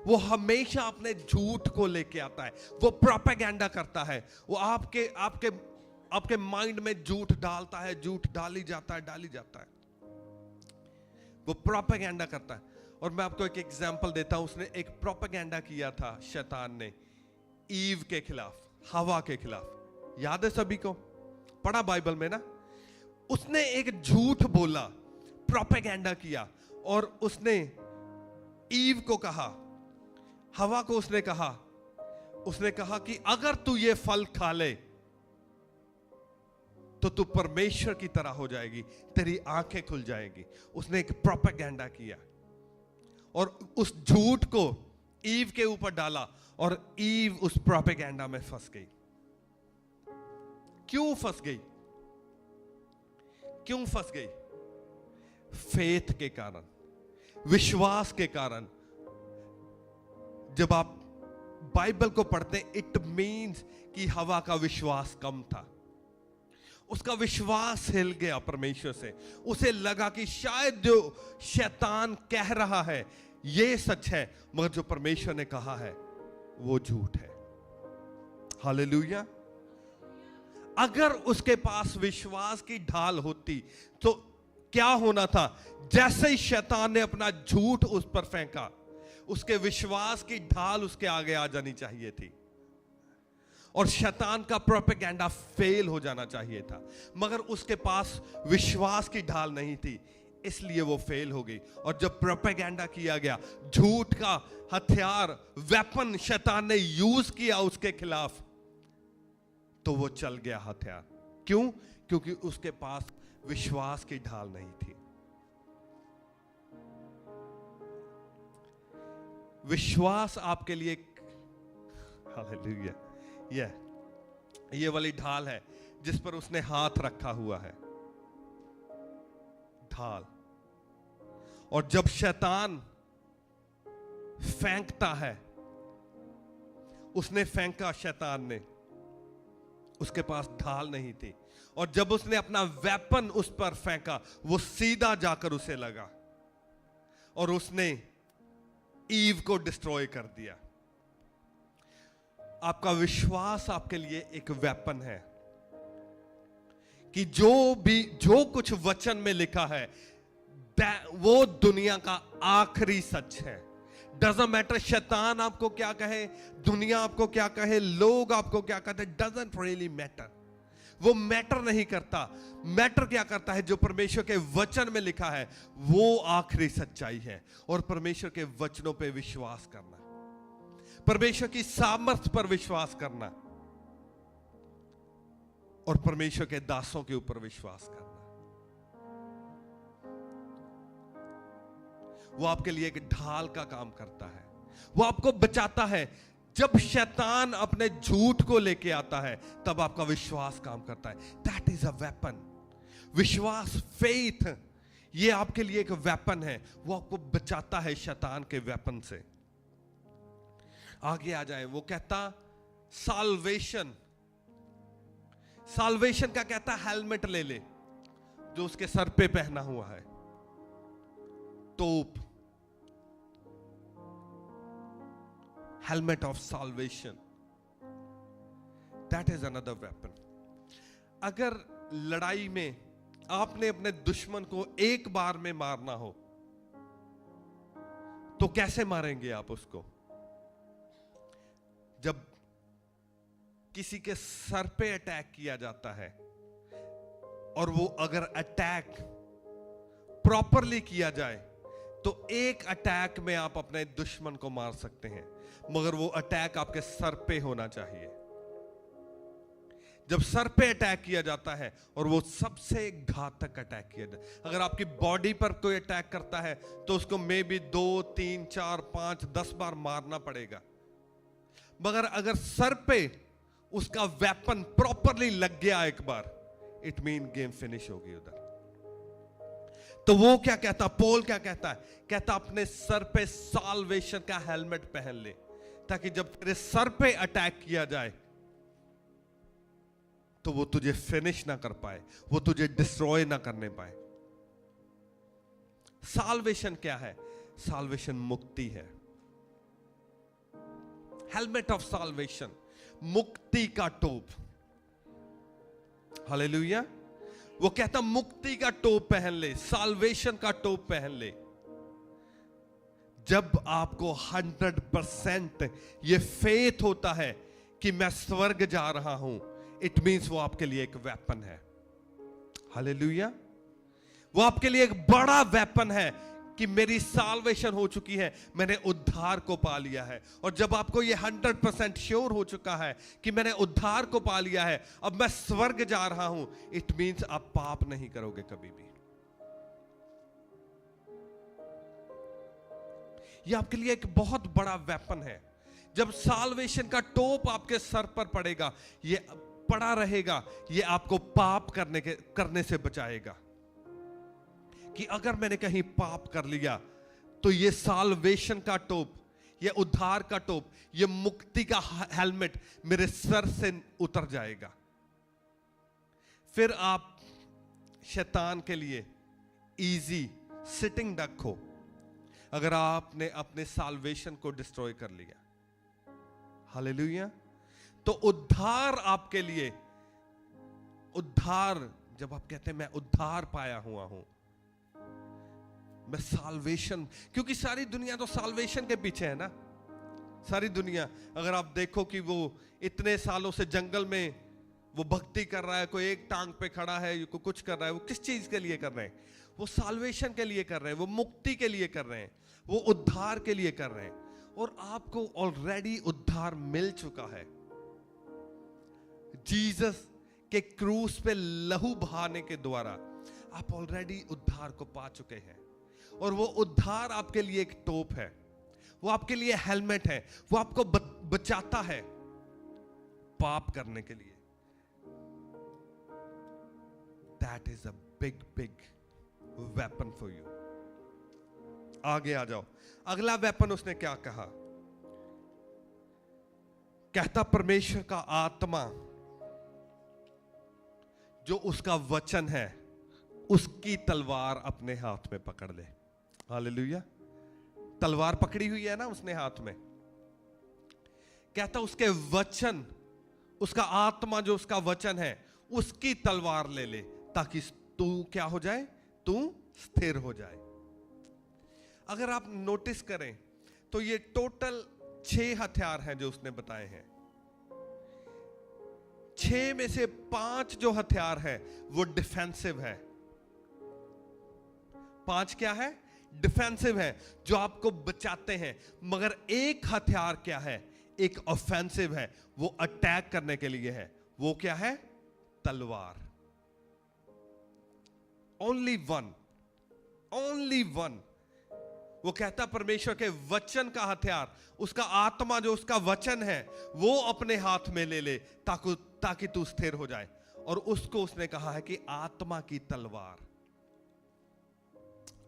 वो हमेशा अपने झूठ को लेके आता है, वो प्रोपेगेंडा करता है, वो आपके आपके आपके माइंड में झूठ डालता है, झूठ डाली जाता है, वो प्रोपेगेंडा करता है। और मैं आपको एक एग्जांपल देता हूं, उसने एक प्रोपेगेंडा किया था शैतान ने ईव के खिलाफ, हवा के खिलाफ। याद है सभी को, पढ़ा बाइबल में ना। उसने एक झूठ बोला, प्रोपेगेंडा किया, और उसने ईव को कहा, हवा को उसने कहा कि अगर तू ये फल खा ले तो तू परमेश्वर की तरह हो जाएगी, तेरी आंखें खुल जाएगी। उसने एक प्रोपेगेंडा किया और उस झूठ को ईव के ऊपर डाला, और ईव उस प्रोपेगेंडा में फंस गई। क्यों फंस गई? फेथ के कारण, विश्वास के कारण। जब आप बाइबल को पढ़ते हैं, इट मीन्स कि हवा का विश्वास कम था, उसका विश्वास हिल गया परमेश्वर से। उसे लगा कि शायद जो शैतान कह रहा है ये सच है, मगर जो परमेश्वर ने कहा है वो झूठ है। हालेलुया। अगर उसके पास विश्वास की ढाल होती तो क्या होना था? जैसे ही शैतान ने अपना झूठ उस पर फेंका, उसके विश्वास की ढाल उसके आगे आ जानी चाहिए थी, और शैतान का प्रोपेगेंडा फेल हो जाना चाहिए था। मगर उसके पास विश्वास की ढाल नहीं थी, इसलिए वो फेल हो गई। और जब प्रोपेगेंडा किया गया, झूठ का हथियार, वेपन शैतान ने यूज किया उसके खिलाफ, तो वो चल गया हथियार। क्यों? क्योंकि उसके पास विश्वास की ढाल नहीं थी। विश्वास आपके लिए, हालेलुया, ये वाली ढाल है जिस पर उसने हाथ रखा हुआ है, ढाल। और जब शैतान फेंकता है, उसने फेंका, शैतान ने, उसके पास ढाल नहीं थी, और जब उसने अपना वेपन उस पर फेंका, वो सीधा जाकर उसे लगा और उसने ईव को डिस्ट्रॉय कर दिया। आपका विश्वास आपके लिए एक वेपन है कि जो कुछ वचन में लिखा है वो दुनिया का आखिरी सच है। डजंट मैटर शैतान आपको क्या कहे, दुनिया आपको क्या कहे, लोग आपको क्या कहते, डजंट रियली मैटर। वो मैटर नहीं करता। मैटर क्या करता है? जो परमेश्वर के वचन में लिखा है वो आखिरी सच्चाई है। और परमेश्वर के वचनों पे विश्वास करना, परमेश्वर की सामर्थ पर विश्वास करना, और परमेश्वर के दासों के ऊपर विश्वास करना, वो आपके लिए एक ढाल का काम करता है। वो आपको बचाता है। जब शैतान अपने झूठ को लेके आता है, तब आपका विश्वास काम करता है। That is a weapon. विश्वास, फेथ, ये आपके लिए एक वेपन है। वो आपको बचाता है शैतान के वेपन से। आगे आ जाए, वो कहता साल्वेशन, साल्वेशन का कहता हेलमेट ले ले, जो उसके सर पे पहना हुआ है, तोप, helmet of salvation, that is another weapon। अगर लड़ाई में आपने अपने दुश्मन को एक बार में मारना हो तो कैसे मारेंगे आप उसको? जब किसी के सर पे अटैक किया जाता है और वो अगर अटैक प्रॉपरली किया जाए तो एक अटैक में आप अपने दुश्मन को मार सकते हैं, मगर वो अटैक आपके सर पे होना चाहिए। जब सर पे अटैक किया जाता है, और वो सबसे घातक अटैक किया जाता है। अगर आपकी बॉडी पर कोई अटैक करता है तो उसको मे बी 2, 3, 4, 5, 10 बार मारना पड़ेगा, मगर अगर सर पे उसका वेपन प्रॉपरली लग गया एक बार, इट मीन गेम फिनिश होगी उधर। तो वो क्या कहता, पॉल क्या कहता है? कहता अपने सर पे साल्वेशन का हेलमेट पहन ले, ताकि जब तेरे सर पे अटैक किया जाए तो वो तुझे फिनिश ना कर पाए, वो तुझे डिस्ट्रॉय ना करने पाए। साल्वेशन क्या है? साल्वेशन मुक्ति है। हेलमेट ऑफ साल्वेशन, मुक्ति का टोप। हालेलुया। वो कहता मुक्ति का टोप पहन ले, साल्वेशन का टोप पहन ले। जब आपको 100% ये फेथ होता है कि मैं स्वर्ग जा रहा हूं, इट मींस वो आपके लिए एक वेपन है। हालेलुया। वो आपके लिए एक बड़ा वेपन है कि मेरी साल्वेशन हो चुकी है, मैंने उद्धार को पा लिया है। और जब आपको ये 100% श्योर हो चुका है कि मैंने उद्धार को पा लिया है, अब मैं स्वर्ग जा रहा हूं, इट मींस आप पाप नहीं करोगे कभी भी। ये आपके लिए एक बहुत बड़ा वेपन है। जब साल्वेशन का टोप आपके सर पर पड़ेगा, ये पड़ा रहेगा, ये आपको पाप करने से बचाएगा। कि अगर मैंने कहीं पाप कर लिया तो ये साल्वेशन का टोप, ये उद्धार का टोप, ये मुक्ति का हेलमेट मेरे सर से उतर जाएगा। फिर आप शैतान के लिए इजी सिटिंग डक हो अगर आपने अपने साल्वेशन को डिस्ट्रॉय कर लिया। हालेलुया। तो उद्धार आपके लिए, उद्धार जब आप कहते हैं मैं उद्धार पाया हुआ हूं, मैं साल्वेशन, क्योंकि सारी दुनिया तो साल्वेशन के पीछे है ना। सारी दुनिया, अगर आप देखो कि वो इतने सालों से जंगल में वो भक्ति कर रहा है, कोई एक टांग पे खड़ा है, कोई कुछ कर रहा है, वो किस चीज के लिए कर रहे हैं? वो साल्वेशन के लिए कर रहे हैं, वो मुक्ति के लिए कर रहे हैं, वो उद्धार के लिए कर रहे हैं। और आपको ऑलरेडी उद्धार मिल चुका है। जीसस के क्रूस पे लहू बहाने के द्वारा आप ऑलरेडी उद्धार को पा चुके हैं। और वो उद्धार आपके लिए एक टोप है, वो आपके लिए हेलमेट है, वो आपको बचाता है पाप करने के लिए। That is a big big weapon for you. आगे आ जाओ। अगला वेपन उसने क्या कहा? कहता परमेश्वर का आत्मा जो उसका वचन है, उसकी तलवार अपने हाथ में पकड़ ले। हालेलुया। तलवार पकड़ी हुई है ना उसने हाथ में। कहता उसके वचन, उसका आत्मा जो उसका वचन है, उसकी तलवार ले ले, ताकि तू क्या हो जाए? तू स्थिर हो जाए। अगर आप नोटिस करें तो ये टोटल 6 हथियार हैं जो उसने बताए हैं। 6 में से 5 जो हथियार है वो डिफेंसिव है। 5 क्या है? डिफेंसिव है, जो आपको बचाते हैं। मगर एक हथियार क्या है? एक ऑफेंसिव है, वो अटैक करने के लिए है। वो क्या है? तलवार। Only one, only one. वो कहता परमेश्वर के वचन का हथियार, उसका आत्मा जो उसका वचन है, वो अपने हाथ में ले ले, ताकि तू स्थिर हो जाए। और उसको उसने कहा है कि आत्मा की तलवार।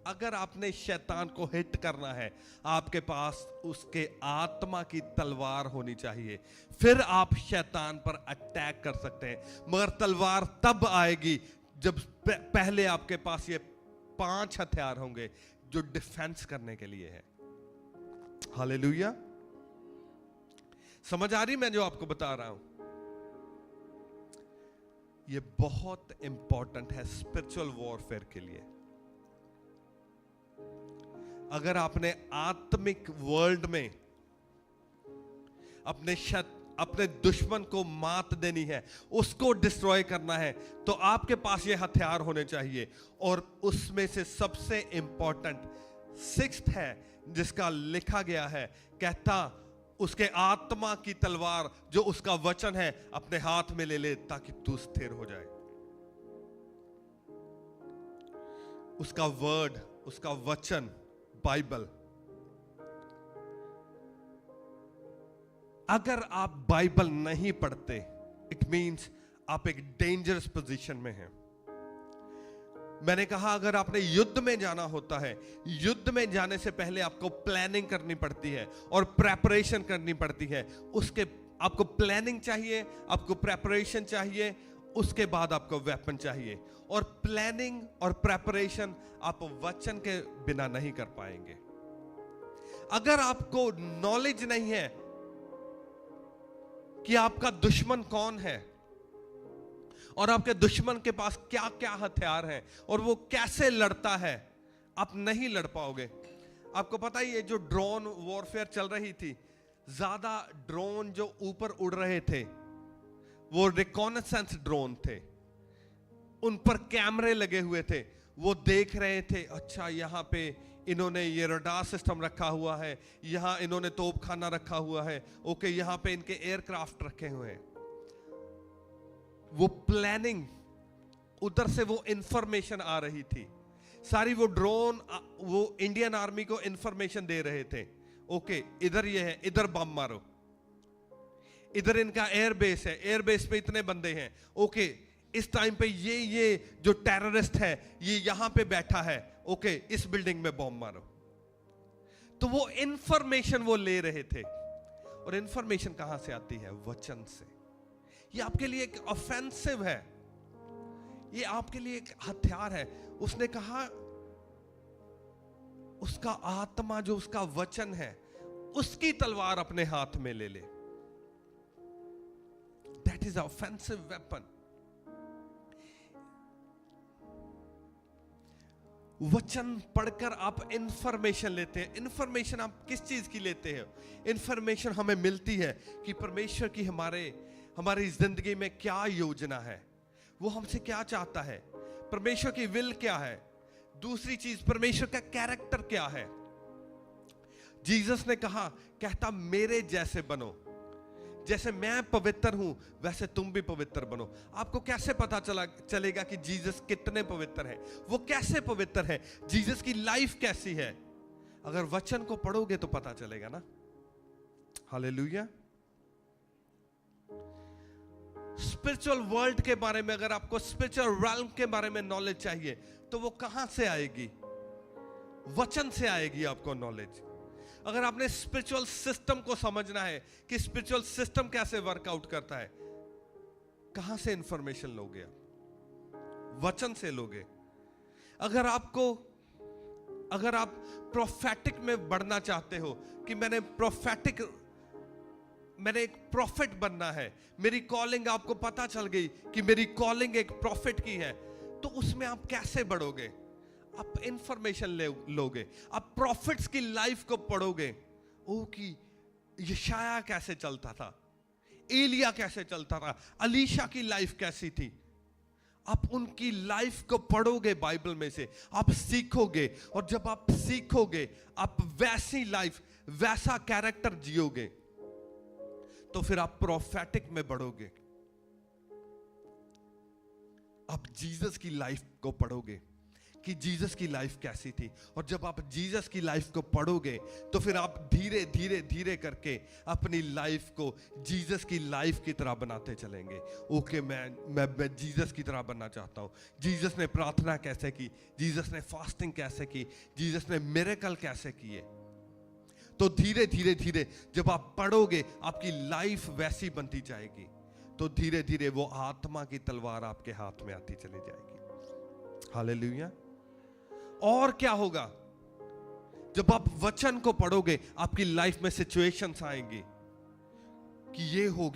अगर आपने शैतान को हिट करना है, आपके पास उसके आत्मा की तलवार होनी चाहिए, फिर आप शैतान पर अटैक कर सकते हैं। मगर तलवार तब आएगी जब पहले आपके पास ये 5 हथियार होंगे जो डिफेंस करने के लिए है। हालेलुया। समझ आ रही मैं जो आपको बता रहा हूं? ये बहुत इंपॉर्टेंट है स्पिरिचुअल वॉरफेयर के लिए। अगर आपने आत्मिक वर्ल्ड में अपने दुश्मन को मात देनी है, उसको डिस्ट्रॉय करना है, तो आपके पास ये हथियार होने चाहिए। और उसमें से सबसे इंपॉर्टेंट 6th है जिसका लिखा गया है, कहता उसके आत्मा की तलवार जो उसका वचन है अपने हाथ में ले ले, ताकि तू स्थिर हो जाए। उसका वर्ड, उसका वचन, बाइबल। अगर आप बाइबल नहीं पढ़ते, इट मींस आप एक डेंजरस पोजीशन में हैं। मैंने कहा अगर आपने युद्ध में जाना होता है, युद्ध में जाने से पहले आपको प्लानिंग करनी पड़ती है और प्रेपरेशन करनी पड़ती है। उसके आपको प्लानिंग चाहिए, आपको प्रेपरेशन चाहिए, उसके बाद आपको वेपन चाहिए। और प्लानिंग और प्रेपरेशन आप वचन के बिना नहीं कर पाएंगे। अगर आपको नॉलेज नहीं है कि आपका दुश्मन कौन है और आपके दुश्मन के पास क्या क्या हथियार हैं और वो कैसे लड़ता है, आप नहीं लड़ पाओगे। आपको पता ही है, जो ड्रोन वॉरफेयर चल रही थी, ज्यादा ड्रोन जो ऊपर उड़ रहे थे वो रिकॉनेसेंस ड्रोन थे, उन पर कैमरे लगे हुए थे, वो देख रहे थे अच्छा यहाँ पे इन्होंने ये रडार सिस्टम रखा हुआ है, यहाँ इन्होंने तोपखाना रखा हुआ है, ओके यहाँ पे इनके एयरक्राफ्ट रखे हुए हैं। वो प्लानिंग, उधर से वो इंफॉर्मेशन आ रही थी सारी, वो ड्रोन वो इंडियन आर्मी को इंफॉर्मेशन दे रहे थे, ओके इधर ये है, इधर बम मारो, इधर इनका एयरबेस है, एयरबेस पे इतने बंदे हैं, ओके इस टाइम पे ये जो टेररिस्ट है ये यहां पे बैठा है, ओके इस बिल्डिंग में बॉम्ब मारो। तो वो इंफॉर्मेशन वो ले रहे थे। और इंफॉर्मेशन कहां से आती है? वचन से। ये आपके लिए एक ऑफेंसिव है, ये आपके लिए एक हथियार है। उसने कहा उसका आत्मा, जो उसका वचन है, उसकी तलवार अपने हाथ में ले ले। That is offensive weapon. वचन पढ़कर आप इंफॉर्मेशन लेते हैं। इंफॉर्मेशन आप किस चीज की लेते हैं? इंफॉर्मेशन हमें मिलती है कि परमेश्वर की हमारी जिंदगी में क्या योजना है, वो हमसे क्या चाहता है, परमेश्वर की विल क्या है। दूसरी चीज, परमेश्वर का कैरेक्टर क्या है। जीसस ने कहता मेरे जैसे बनो, जैसे मैं पवित्र हूं वैसे तुम भी पवित्र बनो। आपको कैसे पता चलेगा कि जीसस कितने पवित्र है, वो कैसे पवित्र है, जीसस की लाइफ कैसी है? अगर वचन को पढ़ोगे तो पता चलेगा ना। हालेलुया। स्पिरिचुअल वर्ल्ड के बारे में, अगर आपको स्पिरिचुअल रैल्म के बारे में नॉलेज चाहिए तो वो कहां से आएगी? वचन से आएगी आपको नॉलेज। अगर आपने स्पिरिचुअल सिस्टम को समझना है कि स्पिरिचुअल सिस्टम कैसे वर्कआउट करता है, कहां से इंफॉर्मेशन लोगे आप? वचन से लोगे। अगर आप प्रोफेटिक में बढ़ना चाहते हो कि मैंने एक प्रॉफिट बनना है, मेरी कॉलिंग आपको पता चल गई कि मेरी कॉलिंग एक प्रॉफिट की है, तो उसमें आप कैसे बढ़ोगे? आप इंफॉर्मेशन लोगे, आप प्रॉफिट्स की लाइफ को पढ़ोगे। कि यशाया कैसे चलता था, एलिया कैसे चलता था, अलीशा की लाइफ कैसी थी। आप उनकी लाइफ को पढ़ोगे बाइबल में से, आप सीखोगे, और जब आप सीखोगे आप वैसी लाइफ, वैसा कैरेक्टर जियोगे, तो फिर आप प्रोफेटिक में बढ़ोगे। आप जीसस की लाइफ को पढ़ोगे कि जीसस की लाइफ कैसी थी, और जब आप जीसस की लाइफ को पढ़ोगे तो फिर आप धीरे धीरे धीरे करके अपनी लाइफ को जीसस की लाइफ की तरह बनाते चलेंगे। ओके, मैं जीसस की तरह बनना चाहता हूँ। जीसस ने प्रार्थना कैसे की, जीसस ने फास्टिंग कैसे की, जीसस ने मिरेकल कैसे किए। तो धीरे धीरे धीरे जब आप पढ़ोगे आपकी लाइफ वैसी बनती जाएगी, तो धीरे धीरे वो आत्मा की तलवार आपके हाथ में आती चली जाएगी। हालेलुया। और क्या होगा? जब आप वचन को पढ़ोगे आपकी लाइफ में सिचुएशंस आएंगी कि ये हो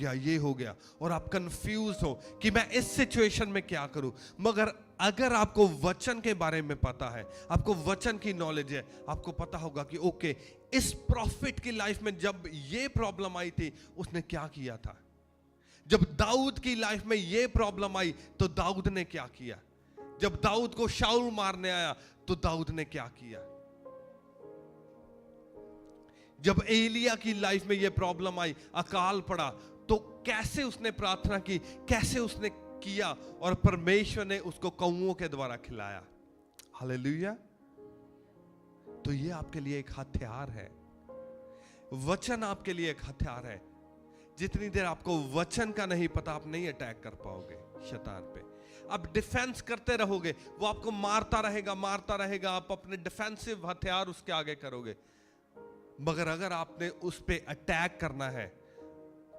गया, और आप कंफ्यूज हो कि मैं इस सिचुएशन में क्या करूं। मगर अगर आपको वचन के बारे में पता है, आपको वचन की नॉलेज है, आपको पता होगा कि ओके, इस प्रॉफिट की लाइफ में जब ये प्रॉब्लम आई थी उसने क्या किया था। जब दाऊद की लाइफ में ये प्रॉब्लम आई तो दाऊद ने क्या किया। जब दाऊद को शाऊल मारने आया तो दाऊद ने क्या किया। जब एलिया की लाइफ में ये प्रॉब्लम आई, अकाल पड़ा, तो कैसे उसने प्रार्थना की, कैसे उसने किया, और परमेश्वर ने उसको कौओं के द्वारा खिलाया। हालेलुया। तो ये आपके लिए एक हथियार है, वचन आपके लिए एक हथियार है। जितनी देर आपको वचन का नहीं पता, आप नहीं अटैक कर पाओगे शैतान पे। आप डिफेंस करते रहोगे, वो आपको मारता रहेगा, आप अपने डिफेंसिव हथियार उसके आगे करोगे। मगर अगर आपने उस पे अटैक करना है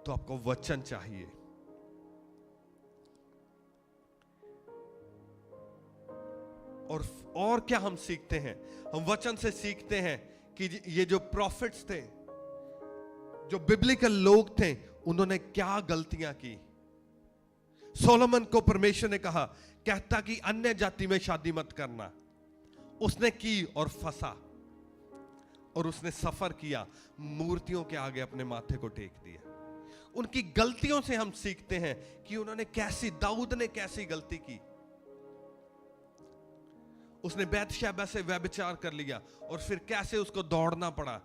तो आपको वचन चाहिए। और क्या हम सीखते हैं? हम वचन से सीखते हैं कि ये जो प्रॉफिट्स थे, जो बिब्लिकल लोग थे, उन्होंने क्या गलतियां की। सोलोमन को परमेश्वर ने कहा, कहता कि अन्य जाति में शादी मत करना, उसने की और फंसा, और उसने सफर किया, मूर्तियों के आगे अपने माथे को टेक दिया। उनकी गलतियों से हम सीखते हैं कि उन्होंने दाऊद ने कैसी गलती की। उसने बैतशेबा से व्यभिचार कर लिया और फिर कैसे उसको दौड़ना पड़ा।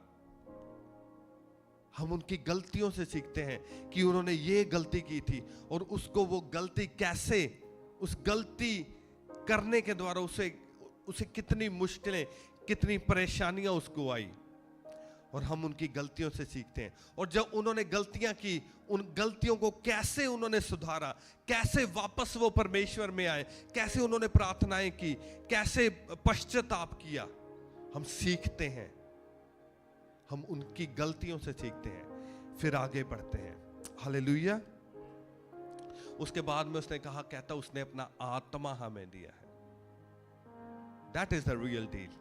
हम उनकी गलतियों से सीखते हैं कि उन्होंने ये गलती की थी और उसको वो गलती कैसे, उस गलती करने के द्वारा उसे कितनी मुश्किलें, कितनी परेशानियां उसको आई, और हम उनकी गलतियों से सीखते हैं। और जब उन्होंने गलतियां की, उन गलतियों को कैसे उन्होंने सुधारा, कैसे वापस वो परमेश्वर में आए, कैसे उन्होंने प्रार्थनाएं की, कैसे पश्चाताप किया, हम सीखते हैं। हम उनकी गलतियों से सीखते हैं, फिर आगे बढ़ते हैं। हालेलुया। उसके बाद में उसने कहा, कहता उसने अपना आत्मा हमें दिया है। That is the real deal.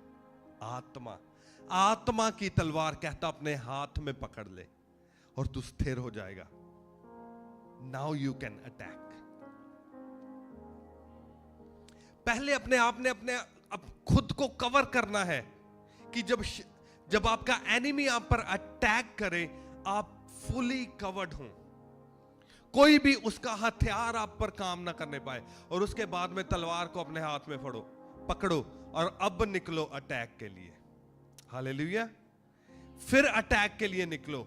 आत्मा की तलवार, कहता अपने हाथ में पकड़ ले और तू स्थिर हो जाएगा। Now you can attack. पहले अपने आप ने खुद को कवर करना है कि जब आपका एनिमी आप पर अटैक करे, आप फुली कवर्ड हो, कोई भी उसका हथियार आप पर काम ना करने पाए। और उसके बाद में तलवार को अपने हाथ में पकड़ो और अब निकलो अटैक के लिए। हालेलुया। फिर अटैक के लिए निकलो।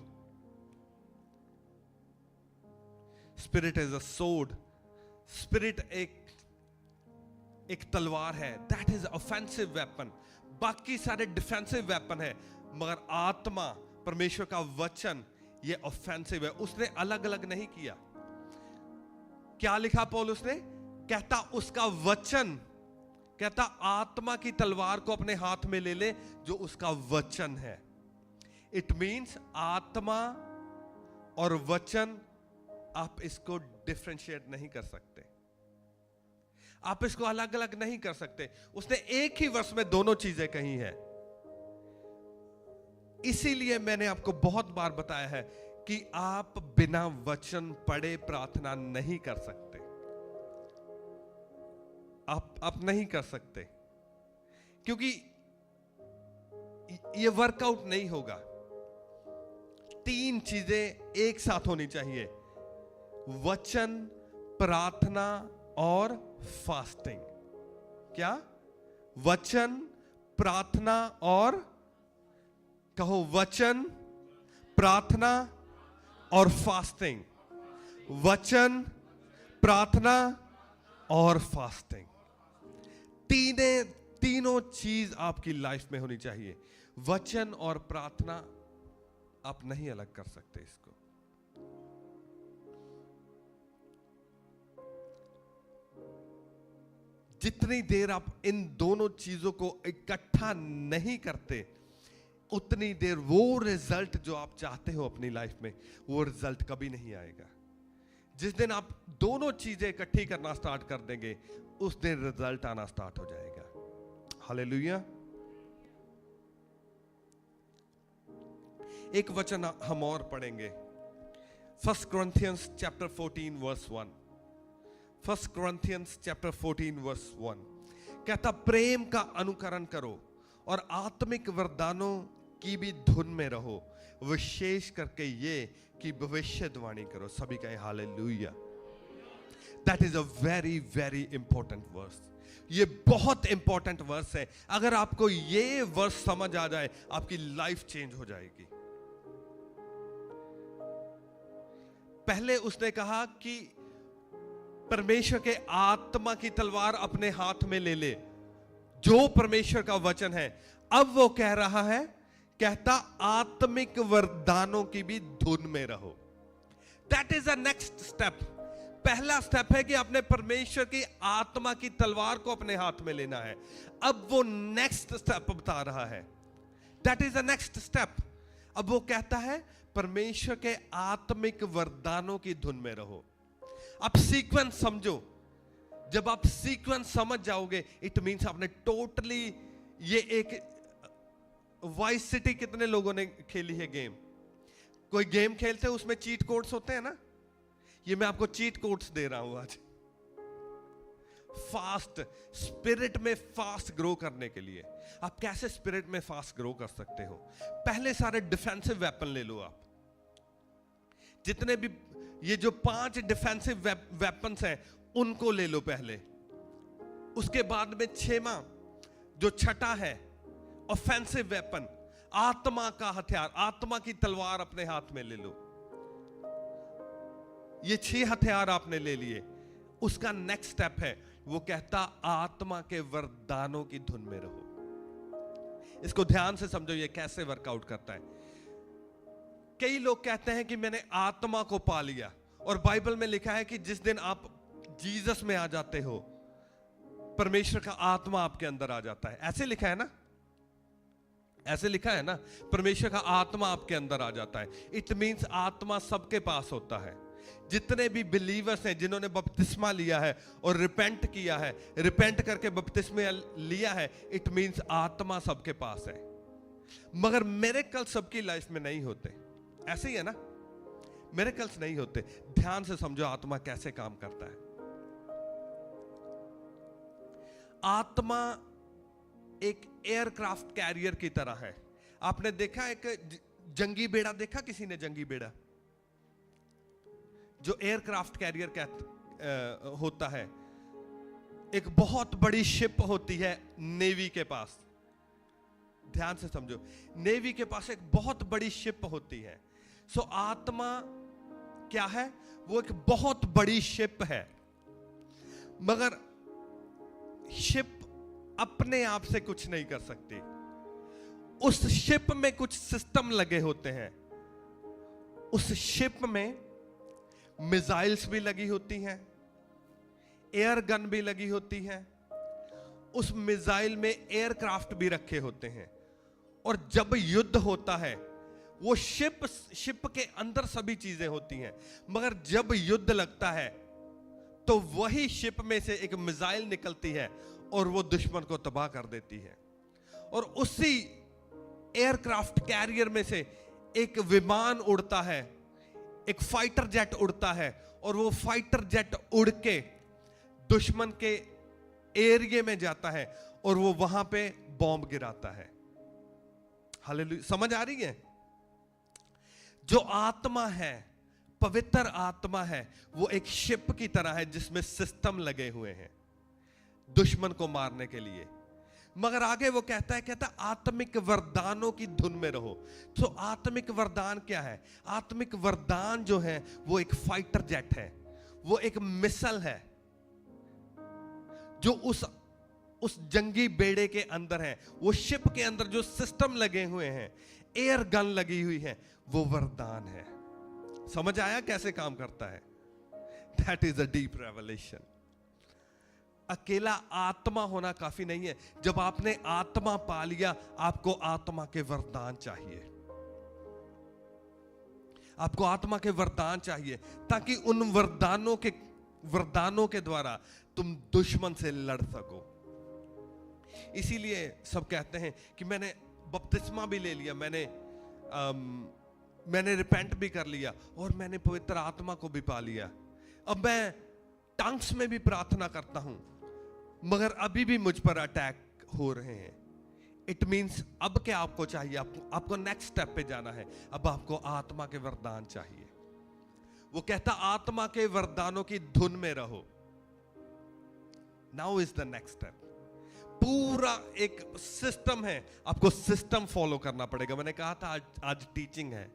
Spirit is a sword. Spirit एक तलवार है। That is offensive weapon. बाकी सारे डिफेंसिव वेपन है, मगर आत्मा, परमेश्वर का वचन, ये ऑफेंसिव है। उसने अलग अलग नहीं किया। क्या लिखा पौलुस ने? कहता उसका वचन, कहता आत्मा की तलवार को अपने हाथ में ले ले जो उसका वचन है। इट मीन्स आत्मा और वचन, आप इसको डिफरेंशिएट नहीं कर सकते, आप इसको अलग अलग नहीं कर सकते। उसने एक ही वर्ष में दोनों चीजें कही है। इसीलिए मैंने आपको बहुत बार बताया है कि आप बिना वचन पढ़े प्रार्थना नहीं कर सकते। आप नहीं कर सकते, क्योंकि ये वर्कआउट नहीं होगा। 3 चीजें एक साथ होनी चाहिए: वचन, प्रार्थना और फास्टिंग। क्या? वचन, प्रार्थना और, कहो, वचन, प्रार्थना और फास्टिंग। वचन, प्रार्थना और फास्टिंग। तीनों चीज आपकी लाइफ में होनी चाहिए। वचन और प्रार्थना आप नहीं अलग कर सकते इसको। जितनी देर आप इन दोनों चीजों को इकट्ठा नहीं करते, उतनी देर वो रिजल्ट जो आप चाहते हो अपनी लाइफ में, वो रिजल्ट कभी नहीं आएगा। जिस दिन आप दोनों चीजें इकट्ठी करना स्टार्ट कर देंगे, उस दिन रिजल्ट आना स्टार्ट हो जाएगा। हालेलुया। एक वचन हम और पढ़ेंगे, 1 Corinthians chapter 14 verse 1। 1 Corinthians chapter 14 verse 1 कहता, प्रेम का अनुकरण करो और आत्मिक वरदानों की भी धुन में रहो, विशेष करके ये कि भविष्यवाणी करो। सभी कहें hallelujah. That is a very very important verse. ये बहुत इंपॉर्टेंट वर्स है। अगर आपको ये वर्स समझ आ जाए, आपकी लाइफ चेंज हो जाएगी। पहले उसने कहा कि परमेश्वर के आत्मा की तलवार अपने हाथ में ले ले, जो परमेश्वर का वचन है। अब वो कह रहा है, कहता आत्मिक वरदानों की भी धुन में रहो। That is a next step. पहला स्टेप है कि आपने परमेश्वर की आत्मा की तलवार को अपने हाथ में लेना है। अब वो नेक्स्ट स्टेप बता रहा है। That is a next step. अब वो कहता है परमेश्वर के आत्मिक वरदानों की धुन में रहो। आप सीक्वेंस समझो। जब आप सीक्वेंस समझ जाओगे, इट मींस आपने टोटली, ये एक वाइस सिटी कितने लोगों ने खेली है गेम? कोई गेम खेलते हैं उसमें चीट कोड्स होते हैं ना, ये मैं आपको चीट कोड्स दे रहा हूं आज। फास्ट स्पिरिट में फास्ट ग्रो करने के लिए आप कैसे स्पिरिट में फास्ट ग्रो कर सकते हो? पहले सारे डिफेंसिव वेपन ले लो आप, जितने भी ये जो 5 डिफेंसिव वेपन्स हैं उनको ले लो पहले। उसके बाद में 6वां जो छठा है ऑफेंसिव वेपन, आत्मा का हथियार, आत्मा की तलवार अपने हाथ में ले लो। ये 6 हथियार आपने ले लिए। उसका नेक्स्ट स्टेप है, वो कहता आत्मा के वरदानों की धुन में रहो। इसको ध्यान से समझो, ये कैसे वर्कआउट करता है। कई लोग कहते हैं कि मैंने आत्मा को पा लिया, और बाइबल में लिखा है कि जिस दिन आप जीसस में आ जाते हो परमेश्वर का आत्मा आपके अंदर आ जाता है। ऐसे लिखा है ना, ऐसे लिखा है ना, परमेश्वर का आत्मा आपके अंदर आ जाता है। इट मींस आत्मा सबके पास होता है। जितने भी बिलीवर्स हैं जिन्होंने बपतिस्मा लिया है और रिपेंट किया है, रिपेंट करके बपतिस्मा लिया है, इट मींस आत्मा सबके पास है। मगर मिरेकल सबकी लाइफ में नहीं होते। ऐसे ही है ना, मिरेकल्स नहीं होते। ध्यान से समझो आत्मा कैसे काम करता है। आत्मा एक एयरक्राफ्ट कैरियर की तरह है। आपने देखा एक जंगी बेड़ा देखा? किसी ने जंगी बेड़ा जो एयरक्राफ्ट कैरियर होता है, एक बहुत बड़ी शिप होती है नेवी के पास। ध्यान से समझो, नेवी के पास एक बहुत बड़ी शिप होती है। सो आत्मा क्या है? वो एक बहुत बड़ी शिप है। मगर शिप अपने आप से कुछ नहीं कर सकती। उस शिप में कुछ सिस्टम लगे होते हैं। उस शिप में मिसाइल्स भी लगी होती हैं, एयर गन भी लगी होती है। उस मिसाइल में एयरक्राफ्ट भी रखे होते हैं। और जब युद्ध होता है, वो शिप के अंदर सभी चीजें होती हैं। मगर जब युद्ध लगता है तो वही शिप में से एक मिसाइल निकलती है और वो दुश्मन को तबाह कर देती है। और उसी एयरक्राफ्ट कैरियर में से एक विमान उड़ता है, एक फाइटर जेट उड़ता है, और वो फाइटर जेट उड़ के दुश्मन के एरिया में जाता है और वो वहां पे बॉम्ब गिराता है। हालेलुया, समझ आ रही है? जो आत्मा है, पवित्र आत्मा है, वो एक शिप की तरह है जिसमें सिस्टम लगे हुए हैं दुश्मन को मारने के लिए। मगर आगे वो कहता है आत्मिक वरदानों की धुन में रहो। तो आत्मिक वरदान क्या है? आत्मिक वरदान जो है वो एक फाइटर जेट है, वो एक मिसाइल है जो उस जंगी बेड़े के अंदर है। वो शिप के अंदर जो सिस्टम लगे हुए हैं, एयर गन लगी हुई है, वो वरदान है। समझ आया कैसे काम करता है? That is a deep revelation. अकेला आत्मा होना काफी नहीं है। जब आपने आत्मा पा लिया, आपको आत्मा के वरदान चाहिए। आपको आत्मा के वरदान चाहिए ताकि उन वरदानों के द्वारा तुम दुश्मन से लड़ सको। इसीलिए सब कहते हैं कि मैंने बपतिस्मा भी ले लिया, मैंने रिपेंट भी कर लिया और मैंने पवित्र आत्मा को भी पा लिया। अब मैं टंग्स में भी प्रार्थना करता हूं, मगर अभी भी मुझ पर अटैक हो रहे हैं। इट मींस अब क्या आपको चाहिए? आपको नेक्स्ट स्टेप पे जाना है। अब आपको आत्मा के वरदान चाहिए। वो कहता आत्मा के वरदानों की धुन में रहो। Now is the next step. पूरा एक सिस्टम है, आपको सिस्टम फॉलो करना पड़ेगा। मैंने कहा था आज टीचिंग है,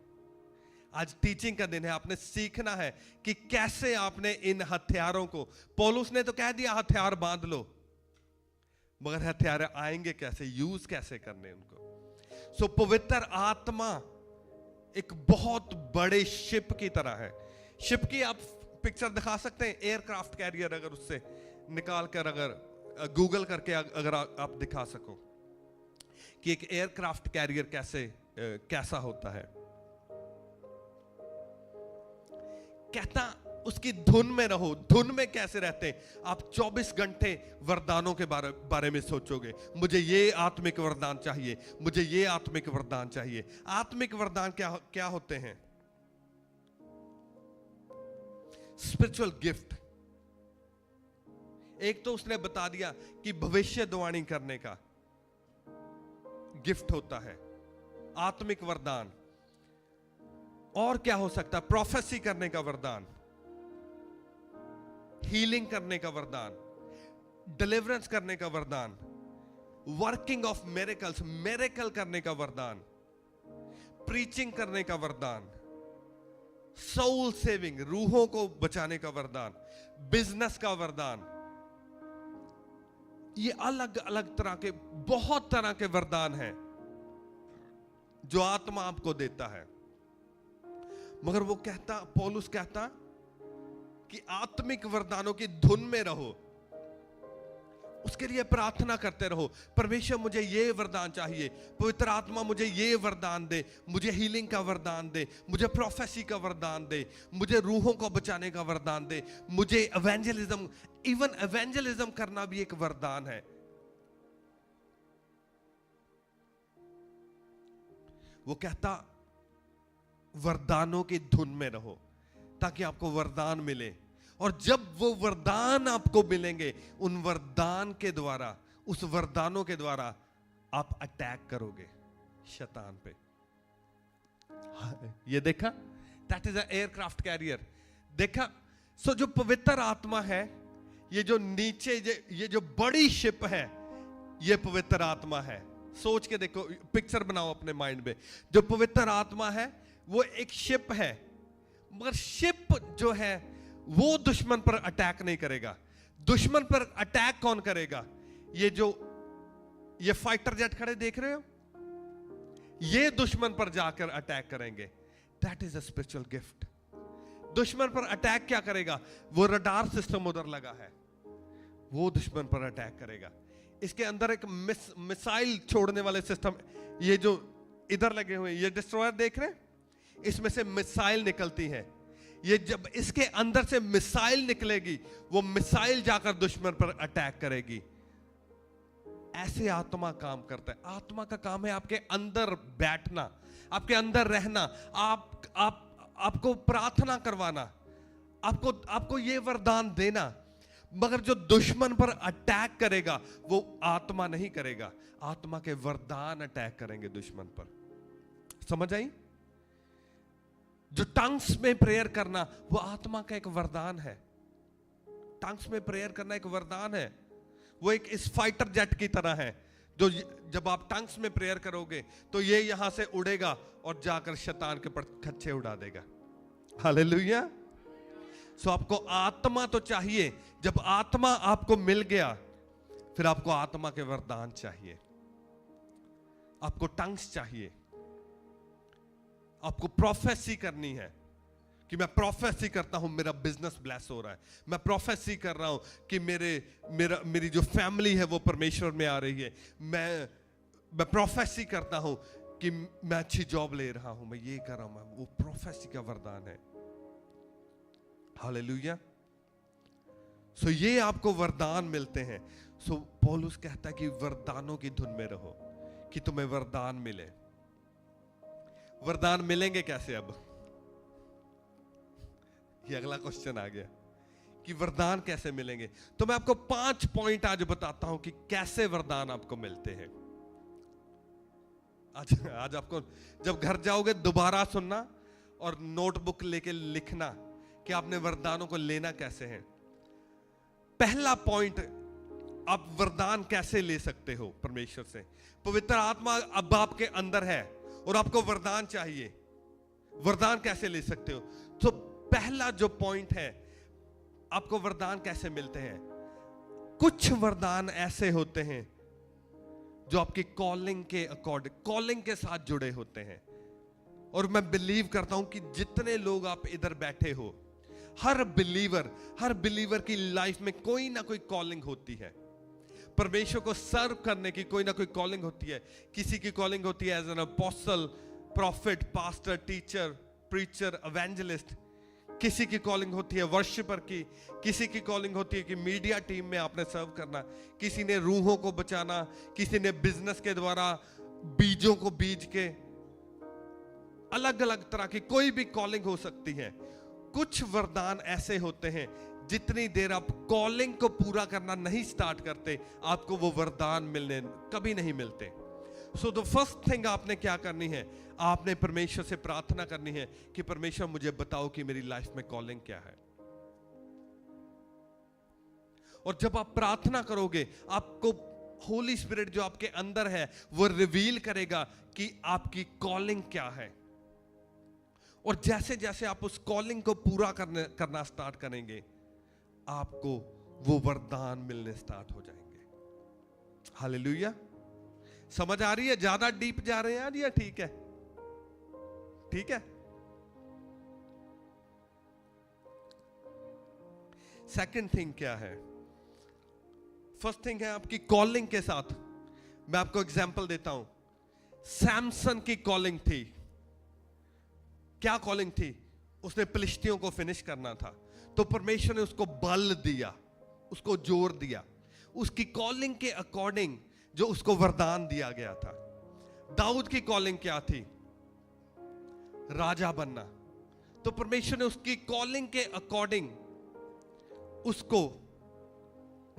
आज टीचिंग का दिन है। आपने सीखना है कि कैसे आपने इन हथियारों को, पौलुस ने तो कह दिया हथियार बांध लो, मगर हथियार आएंगे कैसे, यूज कैसे करने उनको। सो पवित्र आत्मा एक बहुत बड़े शिप की तरह है। शिप की आप पिक्चर दिखा सकते हैं, एयरक्राफ्ट कैरियर, अगर उससे निकाल कर अगर गूगल करके अगर आप दिखा सको कि एक एयरक्राफ्ट कैरियर कैसा होता है। कहता उसकी धुन में रहो। धुन में कैसे रहते हैं? आप 24 घंटे वरदानों के बारे में सोचोगे, मुझे ये आत्मिक वरदान चाहिए, मुझे ये आत्मिक वरदान चाहिए। आत्मिक वरदान क्या होते हैं? Spiritual gift. एक तो उसने बता दिया कि भविष्यवाणी करने का गिफ्ट होता है, आत्मिक वरदान। और क्या हो सकता है? प्रोफेसी करने का वरदान, हीलिंग करने का वरदान, डिलीवरेंस करने का वरदान, वर्किंग ऑफ मिरेकल्स, मिरेकल करने का वरदान, प्रीचिंग करने का वरदान, सोल सेविंग, रूहों को बचाने का वरदान, बिजनेस का वरदान। ये अलग अलग तरह के, बहुत तरह के वरदान हैं जो आत्मा आपको देता है। मगर वो कहता, पौलुस कहता कि आत्मिक वरदानों की धुन में रहो, उसके लिए प्रार्थना करते रहो। परमेश्वर मुझे ये वरदान चाहिए, पवित्र आत्मा मुझे ये वरदान दे, मुझे हीलिंग का वरदान दे, मुझे प्रोफेसी का वरदान दे, मुझे रूहों को बचाने का वरदान दे, मुझे एवेंजलिज्म, इवन एवेंजलिज्म करना भी एक वरदान है। वो कहता वरदानों की धुन में रहो ताकि आपको वरदान मिले, और जब वो वरदान आपको मिलेंगे, उन वरदान के द्वारा, उस वरदानों के द्वारा आप अटैक करोगे शैतान पे। ये देखा, that is a aircraft carrier. देखा, सो जो पवित्र आत्मा है, ये जो नीचे ये जो बड़ी शिप है, ये पवित्र आत्मा है। सोच के देखो, पिक्चर बनाओ अपने माइंड में। जो पवित्र आत्मा है वो एक शिप है, मगर शिप जो है वो दुश्मन पर अटैक नहीं करेगा। दुश्मन पर अटैक कौन करेगा? ये फाइटर जेट खड़े देख रहे हो, ये दुश्मन पर जाकर अटैक करेंगे। That is a spiritual gift. दुश्मन पर अटैक क्या करेगा? वो रडार सिस्टम उधर लगा है, वो दुश्मन पर अटैक करेगा। इसके अंदर एक मिसाइल छोड़ने वाले सिस्टम, ये जो इधर लगे हुए, ये डिस्ट्रॉयर देख रहे हैं, इसमें से मिसाइल निकलती है। ये जब इसके अंदर से मिसाइल निकलेगी, वो मिसाइल जाकर दुश्मन पर अटैक करेगी। ऐसे आत्मा काम करता है। आत्मा का काम है आपके अंदर बैठना, आपके अंदर रहना, आपको प्रार्थना करवाना, आपको ये वरदान देना। मगर जो दुश्मन पर अटैक करेगा वो आत्मा नहीं करेगा, आत्मा के वरदान अटैक करेंगे दुश्मन पर। समझ आई? जो टंग्स में प्रेयर करना, वो आत्मा का एक वरदान है। टंग्स में प्रेयर करना एक वरदान है। वो एक इस फाइटर जेट की तरह है, जो जब आप टंग्स में प्रेयर करोगे तो ये यहां से उड़ेगा और जाकर शैतान के पर खच्चे उड़ा देगा। हालेलुया। सो आपको आत्मा तो चाहिए। जब आत्मा आपको मिल गया, फिर आपको आत्मा के वरदान चाहिए, आपको टंग्स चाहिए, आपको प्रोफेसी करनी है कि मैं प्रोफेसी करता हूं मेरा बिजनेस ब्लेस हो रहा है, मैं प्रोफेसी कर रहा हूं कि मेरी जो फैमिली है वो परमेश्वर में आ रही है, मैं प्रोफेसी करता हूं कि मैं अच्छी जॉब ले रहा हूं, मैं ये कर रहा हूं। वो प्रोफेसी का वरदान है। हालेलुया। सो ये आपको वरदान मिलते हैं। सो पौलुस कहता है कि वरदानों की धुन में रहो, कि तुम्हें वरदान मिले। वरदान मिलेंगे कैसे? अब ये अगला क्वेश्चन आ गया कि वरदान कैसे मिलेंगे। तो मैं आपको 5 पॉइंट आज बताता हूं कि कैसे वरदान आपको मिलते हैं। आज आपको जब घर जाओगे दोबारा सुनना और नोटबुक लेके लिखना कि आपने वरदानों को लेना कैसे है। पहला पॉइंट, आप वरदान कैसे ले सकते हो परमेश्वर से। पवित्र आत्मा अब आपके अंदर है और आपको वरदान चाहिए। वरदान कैसे ले सकते हो? तो पहला जो पॉइंट है, आपको वरदान कैसे मिलते हैं। कुछ वरदान ऐसे होते हैं जो आपकी कॉलिंग के अकॉर्डिंग, कॉलिंग के साथ जुड़े होते हैं। और मैं बिलीव करता हूं कि जितने लोग आप इधर बैठे हो, हर बिलीवर की लाइफ में कोई ना कोई कॉलिंग होती है। परमेश्वर को सर्व करने की कोई ना कोई कॉलिंग होती है। किसी की कॉलिंग होती है as an apostle, prophet, pastor, teacher, preacher, evangelist. किसी की कॉलिंग होती है वर्शिपर की, किसी की कॉलिंग होती है कि मीडिया टीम में आपने सर्व करना, किसी ने रूहों को बचाना, किसी ने बिजनेस के द्वारा बीजों को बीज के। अलग अलग तरह की कोई भी कॉलिंग हो सकती है। कुछ वरदान ऐसे होते हैं, जितनी देर आप कॉलिंग को पूरा करना नहीं स्टार्ट करते, आपको वो वरदान मिलने कभी नहीं मिलते। सो द फर्स्ट थिंग आपने क्या करनी है, आपने परमेश्वर से प्रार्थना करनी है कि परमेश्वर मुझे बताओ कि मेरी लाइफ में कॉलिंग क्या है। और जब आप प्रार्थना करोगे, आपको होली स्पिरिट जो आपके अंदर है वो रिवील करेगा कि आपकी कॉलिंग क्या है। और जैसे जैसे आप उस कॉलिंग को पूरा करना स्टार्ट करेंगे, आपको वो वरदान मिलने स्टार्ट हो जाएंगे। हालेलुया। समझ आ रही है? ज्यादा डीप जा रहे हैं आज या ठीक है? ठीक है। सेकंड थिंग क्या है? फर्स्ट थिंग है आपकी कॉलिंग के साथ। मैं आपको एग्जांपल देता हूं। सैमसन की कॉलिंग थी। क्या कॉलिंग थी? उसने फिलिस्तियों को फिनिश करना था, तो परमेश्वर ने उसको बल दिया, उसको जोर दिया, उसकी कॉलिंग के अकॉर्डिंग जो उसको वरदान दिया गया था। दाऊद की कॉलिंग क्या थी? राजा बनना। तो परमेश्वर ने उसकी कॉलिंग के अकॉर्डिंग उसको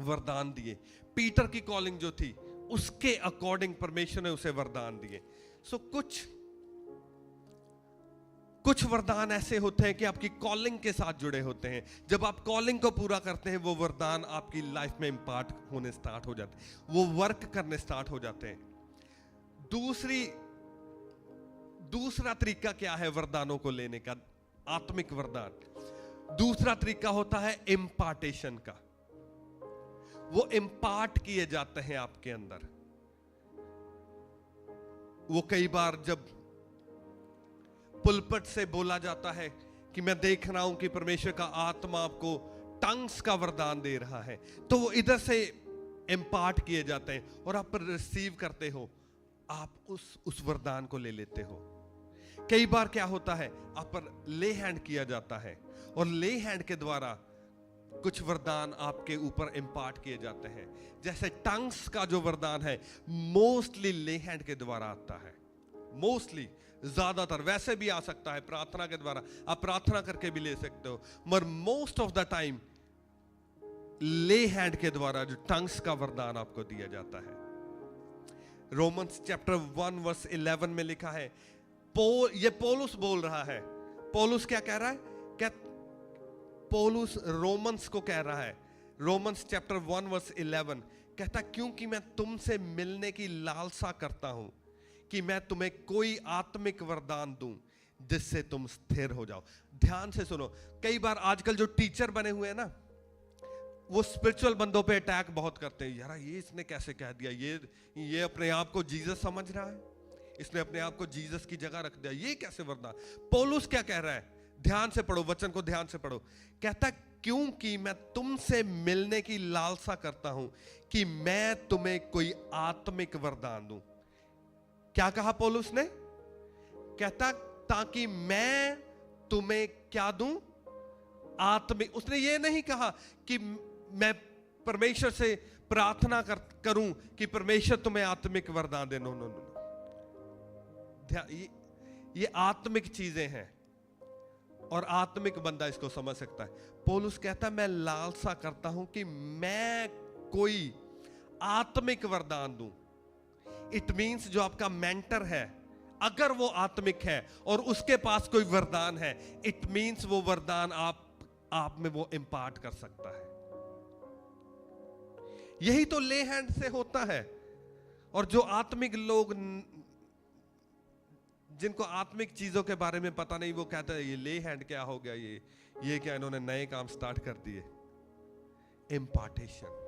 वरदान दिए। पीटर की कॉलिंग जो थी, उसके अकॉर्डिंग परमेश्वर ने उसे वरदान दिए। सो कुछ वरदान ऐसे होते हैं कि आपकी कॉलिंग के साथ जुड़े होते हैं। जब आप कॉलिंग को पूरा करते हैं, वो वरदान आपकी लाइफ में इंपार्ट होने स्टार्ट हो जाते हैं, वो वर्क करने स्टार्ट हो जाते हैं। दूसरा तरीका क्या है वरदानों को लेने का? आत्मिक वरदान। दूसरा तरीका होता है इम्पार्टेशन का। वो इम्पार्ट किए जाते हैं आपके अंदर। वो कई बार जब पुलपट से बोला जाता है कि मैं देख रहा हूं कि परमेश्वर का आत्मा आपको टंग्स का वरदान दे रहा है, तो वो इधर से इम्पार्ट किए जाते हैं और आप रिसीव करते हो, आप उस वरदान को ले लेते हो। कई बार क्या होता है, आप पर ले हैंड किया जाता है और ले हैंड के द्वारा कुछ वरदान आपके ऊपर इम्पार्ट किए जाते हैं। जैसे टंग्स का जो वरदान है, मोस्टली ले हैंड के द्वारा आता है। मोस्टली, ज्यादातर, वैसे भी आ सकता है प्रार्थना के द्वारा, आप प्रार्थना करके भी ले सकते हो, मगर मोस्ट ऑफ द टाइम ले हैंड के द्वारा जो टंग्स का वरदान आपको दिया जाता है। रोमन्स चैप्टर 1 वर्स 11 में लिखा है, ये पौलुस बोल रहा है। पौलुस क्या कह रहा है? पौलुस रोमन्स को कह रहा है। रोमन्स चैप्टर 1 वर्स 11 कहता, क्योंकि मैं तुमसे मिलने की लालसा करता हूं कि मैं तुम्हें कोई आत्मिक वरदान दूं जिससे तुम स्थिर हो जाओ। ध्यान से सुनो। कई बार आजकल जो टीचर बने हुए हैं ना, वो स्पिरिचुअल बंदों पे अटैक बहुत करते हैं। यार ये इसने कैसे कह दिया, ये अपने आप को जीसस समझ रहा है, इसने अपने आप को जीसस की जगह रख दिया, ये कैसे वरदान। पौलुस क्या कह रहा है? ध्यान से पढ़ो, वचन को ध्यान से पढ़ो। कहता, क्योंकि मैं तुमसे मिलने की लालसा करता हूं कि मैं तुम्हें कोई आत्मिक वरदान दूं। क्या कहा पौलुस ने? कहता, ताकि मैं तुम्हें क्या दूं? आत्मिक। उसने ये नहीं कहा कि मैं परमेश्वर से प्रार्थना करूं कि परमेश्वर तुम्हें आत्मिक वरदान दे। No no no. ये आत्मिक चीजें हैं और आत्मिक बंदा इसको समझ सकता है। पौलुस कहता, मैं लालसा करता हूं कि मैं कोई आत्मिक वरदान दूं। इट मींस जो आपका मेंटर है, अगर वो आत्मिक है और उसके पास कोई वरदान है, इट मींस वो वरदान आप में वो इंपार्ट कर सकता है। यही तो ले हैंड से होता है। और जो आत्मिक लोग, जिनको आत्मिक चीजों के बारे में पता नहीं, वो कहते हैं ये ले हैंड क्या हो गया, ये क्या इन्होंने नए काम स्टार्ट कर दिए। इम्पार्टेशन।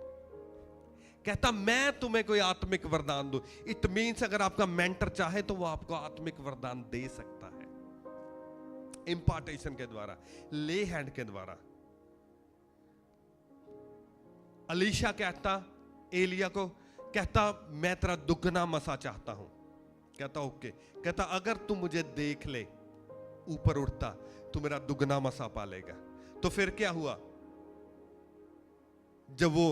कहता, मैं तुम्हें कोई आत्मिक वरदान दूं। इट मींस अगर आपका मेंटर चाहे तो वो आपको आत्मिक वरदान दे सकता है, इम्पार्टेशन के द्वारा, ले हैंड के द्वारा। अलीशा कहता एलिया को, कहता मैं तेरा दुगना मसा चाहता हूं। कहता ओके। कहता अगर तू मुझे देख ले ऊपर उठता तो मेरा दुगना मसा पालेगा। तो फिर क्या हुआ? जब वो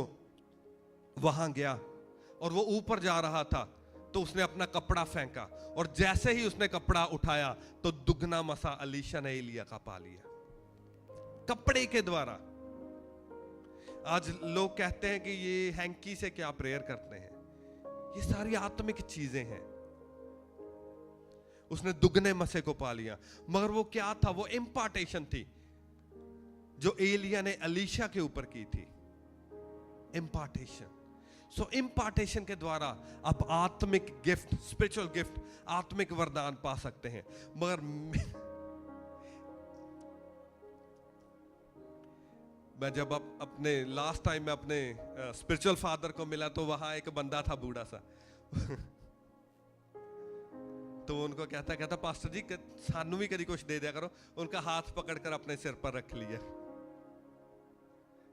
वहां गया और वो ऊपर जा रहा था तो उसने अपना कपड़ा फेंका, और जैसे ही उसने कपड़ा उठाया तो दुगना मसा अलीशा ने एलिया का पा लिया। कपड़े के द्वारा। आज लोग कहते हैं कि ये हैंकी से क्या प्रेयर करते हैं, ये सारी आत्मिक चीजें हैं। उसने दुगने मसे को पा लिया, मगर वो क्या था? वो इम्पार्टेशन थी जो एलिया ने अलीशा के ऊपर की थी, इम्पार्टेशन। सो इम्पार्टेशन के द्वारा आप आत्मिक गिफ्ट, स्पिरिचुअल गिफ्ट, आत्मिक वरदान पा सकते हैं। मगर मैं जब अपने लास्ट टाइम में अपने स्पिरिचुअल फादर को मिला तो वहां एक बंदा था बूढ़ा सा तो उनको कहता पास्टर जी सानू भी कभी कुछ दे दिया करो। उनका हाथ पकड़कर अपने सिर पर रख लिया।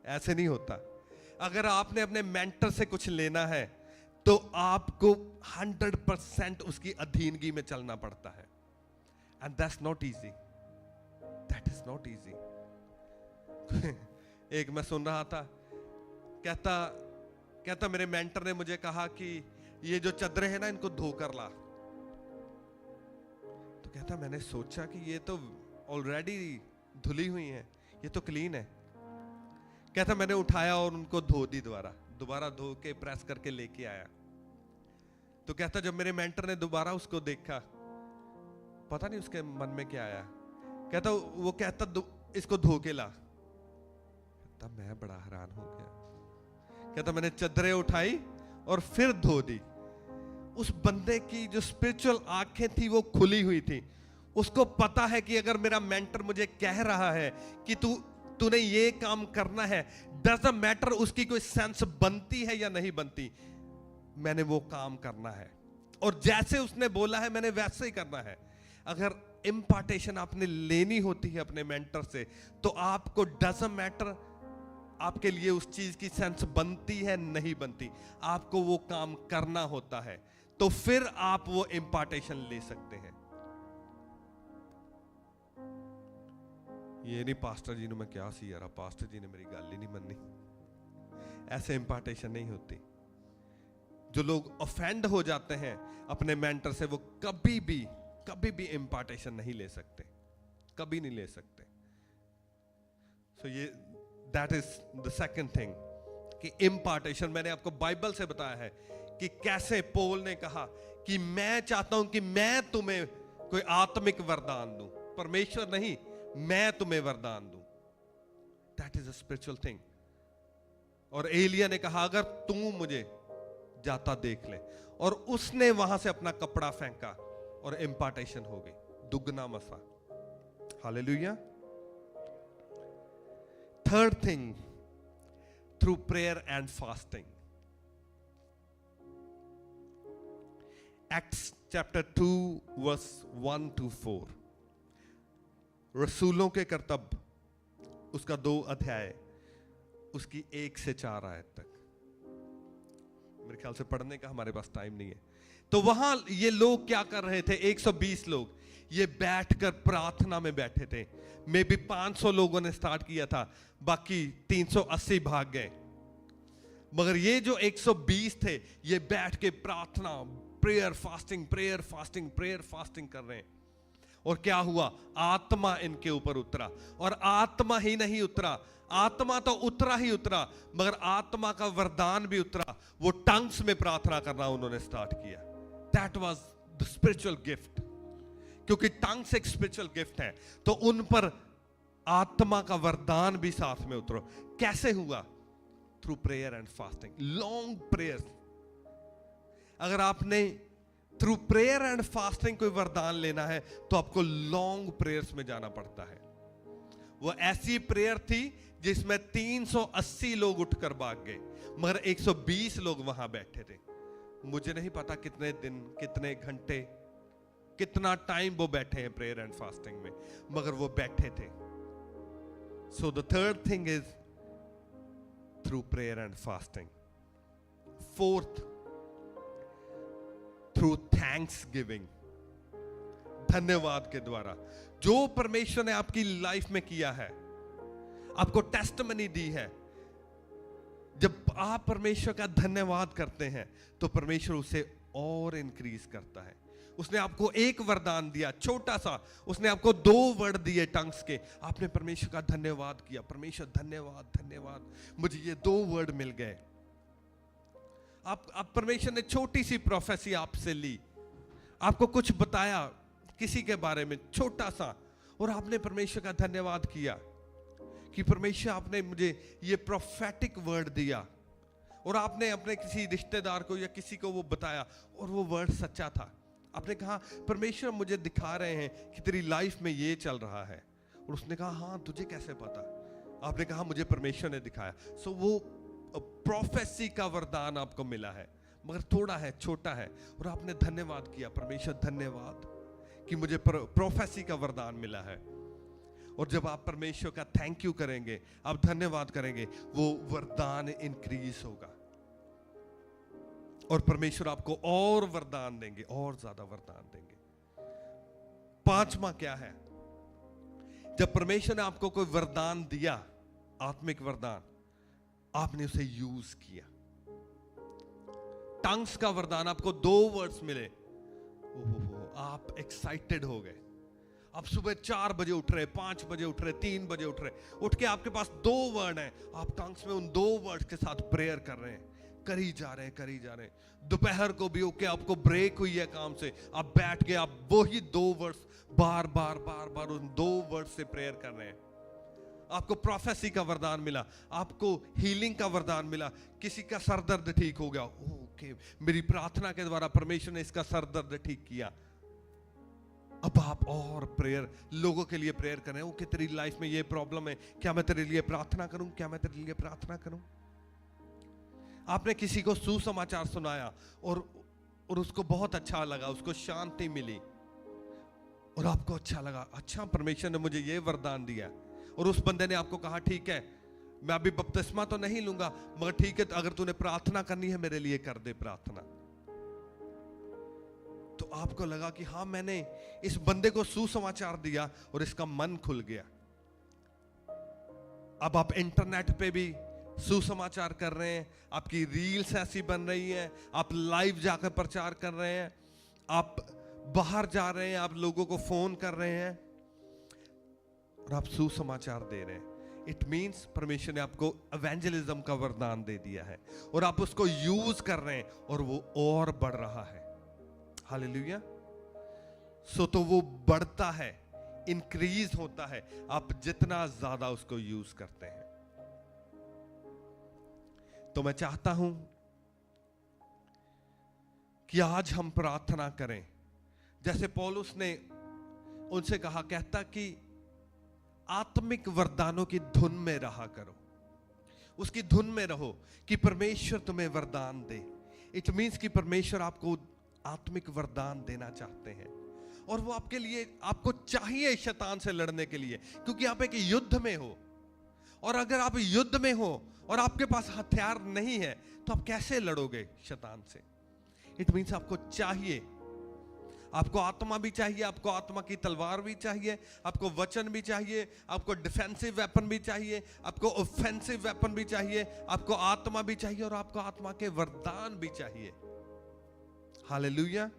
ऐसे नहीं होता। अगर आपने अपने मेंटर से कुछ लेना है तो आपको 100% उसकी अधीनगी में चलना पड़ता है। And that's not easy, that is not easy. एक मैं सुन रहा था, कहता मेरे मेंटर ने मुझे कहा कि ये जो चादरें हैं ना इनको धोकर ला। तो कहता मैंने सोचा कि ये तो ऑलरेडी धुली हुई हैं, ये तो क्लीन है। कहता मैंने उठाया और उनको धो दी, दोबारा धो के प्रेस करके लेके आया। तो कहता जब मेरे मेंटर ने दोबारा उसको देखा, पता नहीं उसके मन में क्या आया। कहता इसको धो के ला। कहता मैं बड़ा हैरान हो गया। कहता मैंने चादरें उठाई और फिर धो दी। उस बंदे की जो स्पिरिचुअल आंखें थी वो खुली हुई थी। उसको पता है कि अगर मेरा मेंटर मुझे कह रहा है कि तूने ये काम करना है, डजंट मैटर उसकी कोई सेंस बनती है या नहीं बनती, मैंने वो काम करना है। और जैसे उसने बोला है मैंने वैसे ही करना है। अगर इम्पार्टेशन आपने लेनी होती है अपने मेंटर से तो आपको डजंट मैटर आपके लिए उस चीज की सेंस बनती है नहीं बनती, आपको वो काम करना होता है। तो फिर आप वो इम्पार्टेशन ले सकते हैं। ये नहीं पास्टर जी ने मैं क्या सी यार, पास्टर जी ने मेरी गल ही नहीं मननी, ऐसे इम्पार्टेशन नहीं होती। जो लोग ऑफेंड हो जाते हैं अपने मेंटर से, वो कभी भी इम्पार्टेशन नहीं ले सकते, कभी नहीं ले सकते। सो ये that is the second thing कि इम्पार्टेशन। मैंने आपको बाइबल से बताया है कि कैसे पौल ने कहा कि मैं चाहता हूं कि मैं तुम्हें कोई आत्मिक वरदान दूं, परमेश्वर नहीं, मैं तुम्हें वरदान दूं। That is a spiritual thing. और एलिया ने कहा अगर तू मुझे जाता देख ले, और उसने वहां से अपना कपड़ा फेंका और इम्पार्टेशन हो गई, दुगना मसा। Hallelujah. Third thing, through prayer and fasting. Acts chapter 2 verse 1 to 4, रसूलों के कर्तव्य उसका 2 अध्याय, उसकी 1 से 4 आयत तक। मेरे ख्याल से पढ़ने का हमारे पास टाइम नहीं है। तो वहां ये लोग क्या कर रहे थे? 120 लोग ये बैठकर प्रार्थना में बैठे थे। मे बी 500 लोगों ने स्टार्ट किया था, बाकी 380 भाग गए। मगर ये जो 120 थे ये बैठ के प्रार्थना, prayer fasting, prayer fasting, prayer fasting कर रहे हैं। और क्या हुआ? आत्मा इनके ऊपर उतरा। और आत्मा ही नहीं उतरा, आत्मा तो उतरा ही उतरा, मगर आत्मा का वरदान भी उतरा। वो टंग्स में प्रार्थना करना उन्होंने स्टार्ट किया। That was the spiritual gift. क्योंकि टंग्स एक स्पिरिचुअल गिफ्ट है, तो उन पर आत्मा का वरदान भी साथ में उतरो। कैसे हुआ? Through prayer and fasting, long prayer. अगर आपने थ्रू प्रेयर एंड फास्टिंग कोई वरदान लेना है तो आपको लॉन्ग प्रेयर्स में जाना पड़ता है। वो ऐसी प्रेयर थी जिसमें 380 लोग उठकर भाग गए, मगर 120 लोग वहां बैठे थे। मुझे नहीं पता कितने दिन, कितने घंटे, कितना टाइम वो बैठे हैं प्रेयर एंड फास्टिंग में, मगर वो बैठे थे। So the third thing is through prayer and fasting. Fourth, through thanks giving, धन्यवाद के द्वारा। जो परमेश्वर ने आपकी लाइफ में किया है, आपको टेस्टमनी दी है, जब आप परमेश्वर का धन्यवाद करते हैं तो परमेश्वर उसे और इंक्रीज करता है, उसने आपको एक वरदान दिया छोटा सा, उसने आपको 2 वर्ड दिए टंग्स के, आपने परमेश्वर का धन्यवाद किया, परमेश्वर धन्यवाद धन्यवाद, मुझे ये 2 वर्ड मिल गए। आप परमेश्वर ने छोटी सी प्रोफेसी आपसे ली, आपको कुछ बताया किसी के बारे में छोटा सा, और आपने परमेश्वर का धन्यवाद किया कि परमेश्वर आपने मुझे ये प्रोफेटिक वर्ड दिया, और आपने अपने किसी रिश्तेदार को या किसी को वो बताया और वो वर्ड सच्चा था। आपने कहा परमेश्वर मुझे दिखा रहे हैं कि तेरी लाइफ में ये चल रहा है, और उसने कहा हाँ तुझे कैसे पता? आपने कहा मुझे परमेश्वर ने दिखाया। सो वो प्रोफेसी का वरदान आपको मिला है, मगर थोड़ा है, छोटा है, और आपने धन्यवाद किया, परमेश्वर धन्यवाद कि मुझे प्रोफेसी का वरदान मिला है। और जब आप परमेश्वर का थैंक यू करेंगे, आप धन्यवाद करेंगे, वो वरदान इंक्रीज होगा और परमेश्वर आपको और वरदान देंगे, और ज्यादा वरदान देंगे। 5वां क्या है? जब परमेश्वर ने आपको कोई वरदान दिया, आत्मिक वरदान, आपने उसे यूज किया। टंग्स का वरदान, आपको 2 वर्ड्स मिले, आप एक्साइटेड हो गए। आप सुबह 4 बजे उठ रहे, 5 बजे उठ रहे, 3 बजे उठ रहे, उठ के आपके पास 2 वर्ड हैं, आप टंग्स में उन 2 वर्ड्स के साथ प्रेयर कर रहे हैं, करी जा रहे हैं। दोपहर को भी ओके, आपको ब्रेक हुई है काम से, आप बैठ के आप वही 2 वर्ड्स बार बार उन 2 वर्ड्स से प्रेयर कर रहे हैं। आपको प्रोफेसी का वरदान मिला, आपको हीलिंग का वरदान मिला, किसी का सर दर्द ठीक हो गया, ओके मेरी प्रार्थना के द्वारा परमेश्वर ने इसका सर दर्द ठीक किया। अब आप और प्रेयर, लोगों के लिए प्रेयर कर रहे हैं, ओके तेरी लाइफ में ये प्रॉब्लम है, क्या मैं तेरे लिए प्रार्थना करूं? क्या मैं तेरे लिए प्रार्थना करूं? आपने किसी को सुसमाचार सुनाया और उसको बहुत अच्छा लगा, उसको शांति मिली और आपको अच्छा लगा, अच्छा परमेश्वर ने मुझे ये वरदान दिया। और उस बंदे ने आपको कहा ठीक है मैं अभी बपतिस्मा तो नहीं लूंगा, मगर ठीक है अगर तूने प्रार्थना करनी है मेरे लिए कर दे प्रार्थना। तो आपको लगा कि हाँ मैंने इस बंदे को सुसमाचार दिया और इसका मन खुल गया। अब आप इंटरनेट पे भी सुसमाचार कर रहे हैं, आपकी रील्स ऐसी बन रही हैं, आप लाइव जाकर प्रचार कर रहे हैं, आप बाहर जा रहे हैं, आप लोगों को फोन कर रहे हैं और आप सुसमाचार दे रहे हैं। इट मीन्स परमेश्वर ने आपको एवेंजलिज्म का वरदान दे दिया है और आप उसको यूज कर रहे हैं और वो और बढ़ रहा है। हालेलुया। सो तो वो बढ़ता है, इंक्रीज होता है, आप जितना ज्यादा उसको यूज करते हैं। तो मैं चाहता हूं कि आज हम प्रार्थना करें जैसे पौलुस ने उनसे कहा, कहता कि आत्मिक वरदानों की धुन में रहा करो, उसकी धुन में रहो कि परमेश्वर तुम्हें वरदान दे। इट मीन्स कि परमेश्वर आपको आत्मिक वरदान देना चाहते हैं और वो आपके लिए, आपको चाहिए शैतान से लड़ने के लिए, क्योंकि आप एक युद्ध में हो। और अगर आप युद्ध में हो और आपके पास हथियार नहीं है तो आप कैसे लड़ोगे शैतान से? इट मीन्स आपको चाहिए, आपको आत्मा भी चाहिए, आपको आत्मा की तलवार भी चाहिए, आपको वचन भी चाहिए, आपको डिफेंसिव वेपन भी चाहिए, आपको ऑफेंसिव वेपन भी चाहिए, आपको आत्मा भी चाहिए और आपको आत्मा के वरदान भी चाहिए। हालेलुया।